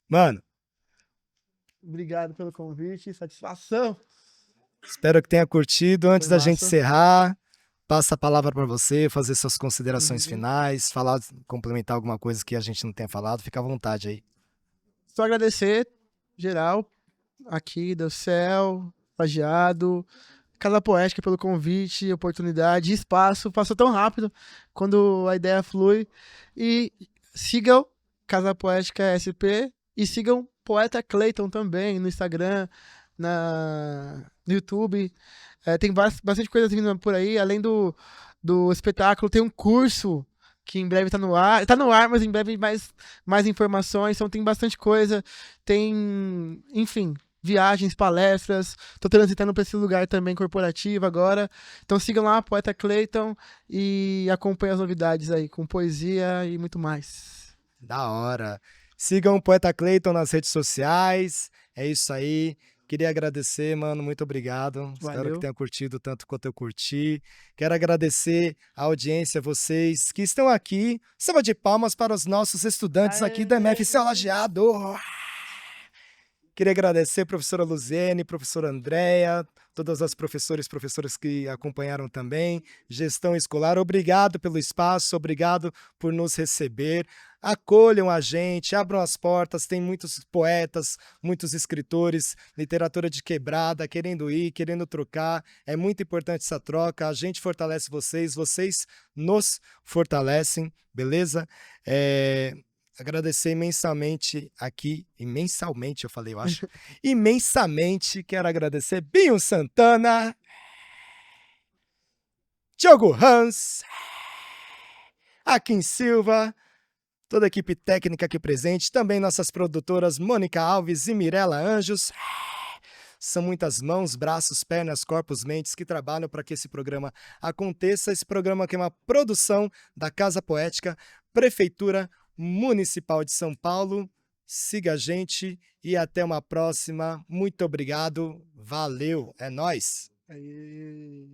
Mano,
Obrigado pelo convite, satisfação.
espero que tenha curtido. Antes
Foi
da gente
massa.
encerrar, passa a palavra para você, fazer suas considerações
Uhum.
finais, falar, complementar alguma coisa que a gente não tenha falado. Fica à vontade aí.
Só agradecer, geral, aqui do Céu, Pagiado, Casa Poética pelo convite, oportunidade, espaço. Passou tão rápido quando a ideia flui. E sigam Casa Poética SP e sigam Poeta Cleiton também no Instagram, no YouTube. Tem bastante coisa vindo por aí, além do espetáculo, tem um curso que em breve tá no ar. Tá no ar, mas em breve mais informações. Então tem bastante coisa. Tem, enfim, viagens, palestras. Tô transitando para esse lugar também corporativo agora. Então sigam lá, Poeta Cleiton, e acompanhem as novidades aí, com poesia e muito mais.
Da hora. Sigam o Poeta Cleiton nas redes sociais. É isso aí. Queria agradecer, mano. Muito obrigado. Espero
Valeu.
que tenha curtido tanto quanto eu curti. Quero agradecer a audiência, vocês que estão aqui. Salva de palmas para os nossos estudantes aqui da MFC Lajeado. Queria agradecer a professora Luziene, professora Andréia, todas as professores e professoras que acompanharam também, gestão escolar, obrigado pelo espaço, obrigado por nos receber, acolham a gente, abram as portas, tem muitos poetas, muitos escritores, literatura de quebrada, querendo ir, querendo trocar, é muito importante essa troca, a gente fortalece vocês, vocês nos fortalecem, beleza? Agradecer imensamente aqui, imensamente eu falei, eu acho, imensamente quero agradecer Binho Santana, Diogo Hans, Akin Silva, toda a equipe técnica aqui presente, também nossas produtoras Mônica Alves e Mirela Anjos. São muitas mãos, braços, pernas, corpos, mentes que trabalham para que esse programa aconteça. Esse programa que é uma produção da Casa Poética, Prefeitura Municipal de São Paulo. Siga a gente e até uma próxima. Muito obrigado. Valeu. É nóis.
Aê.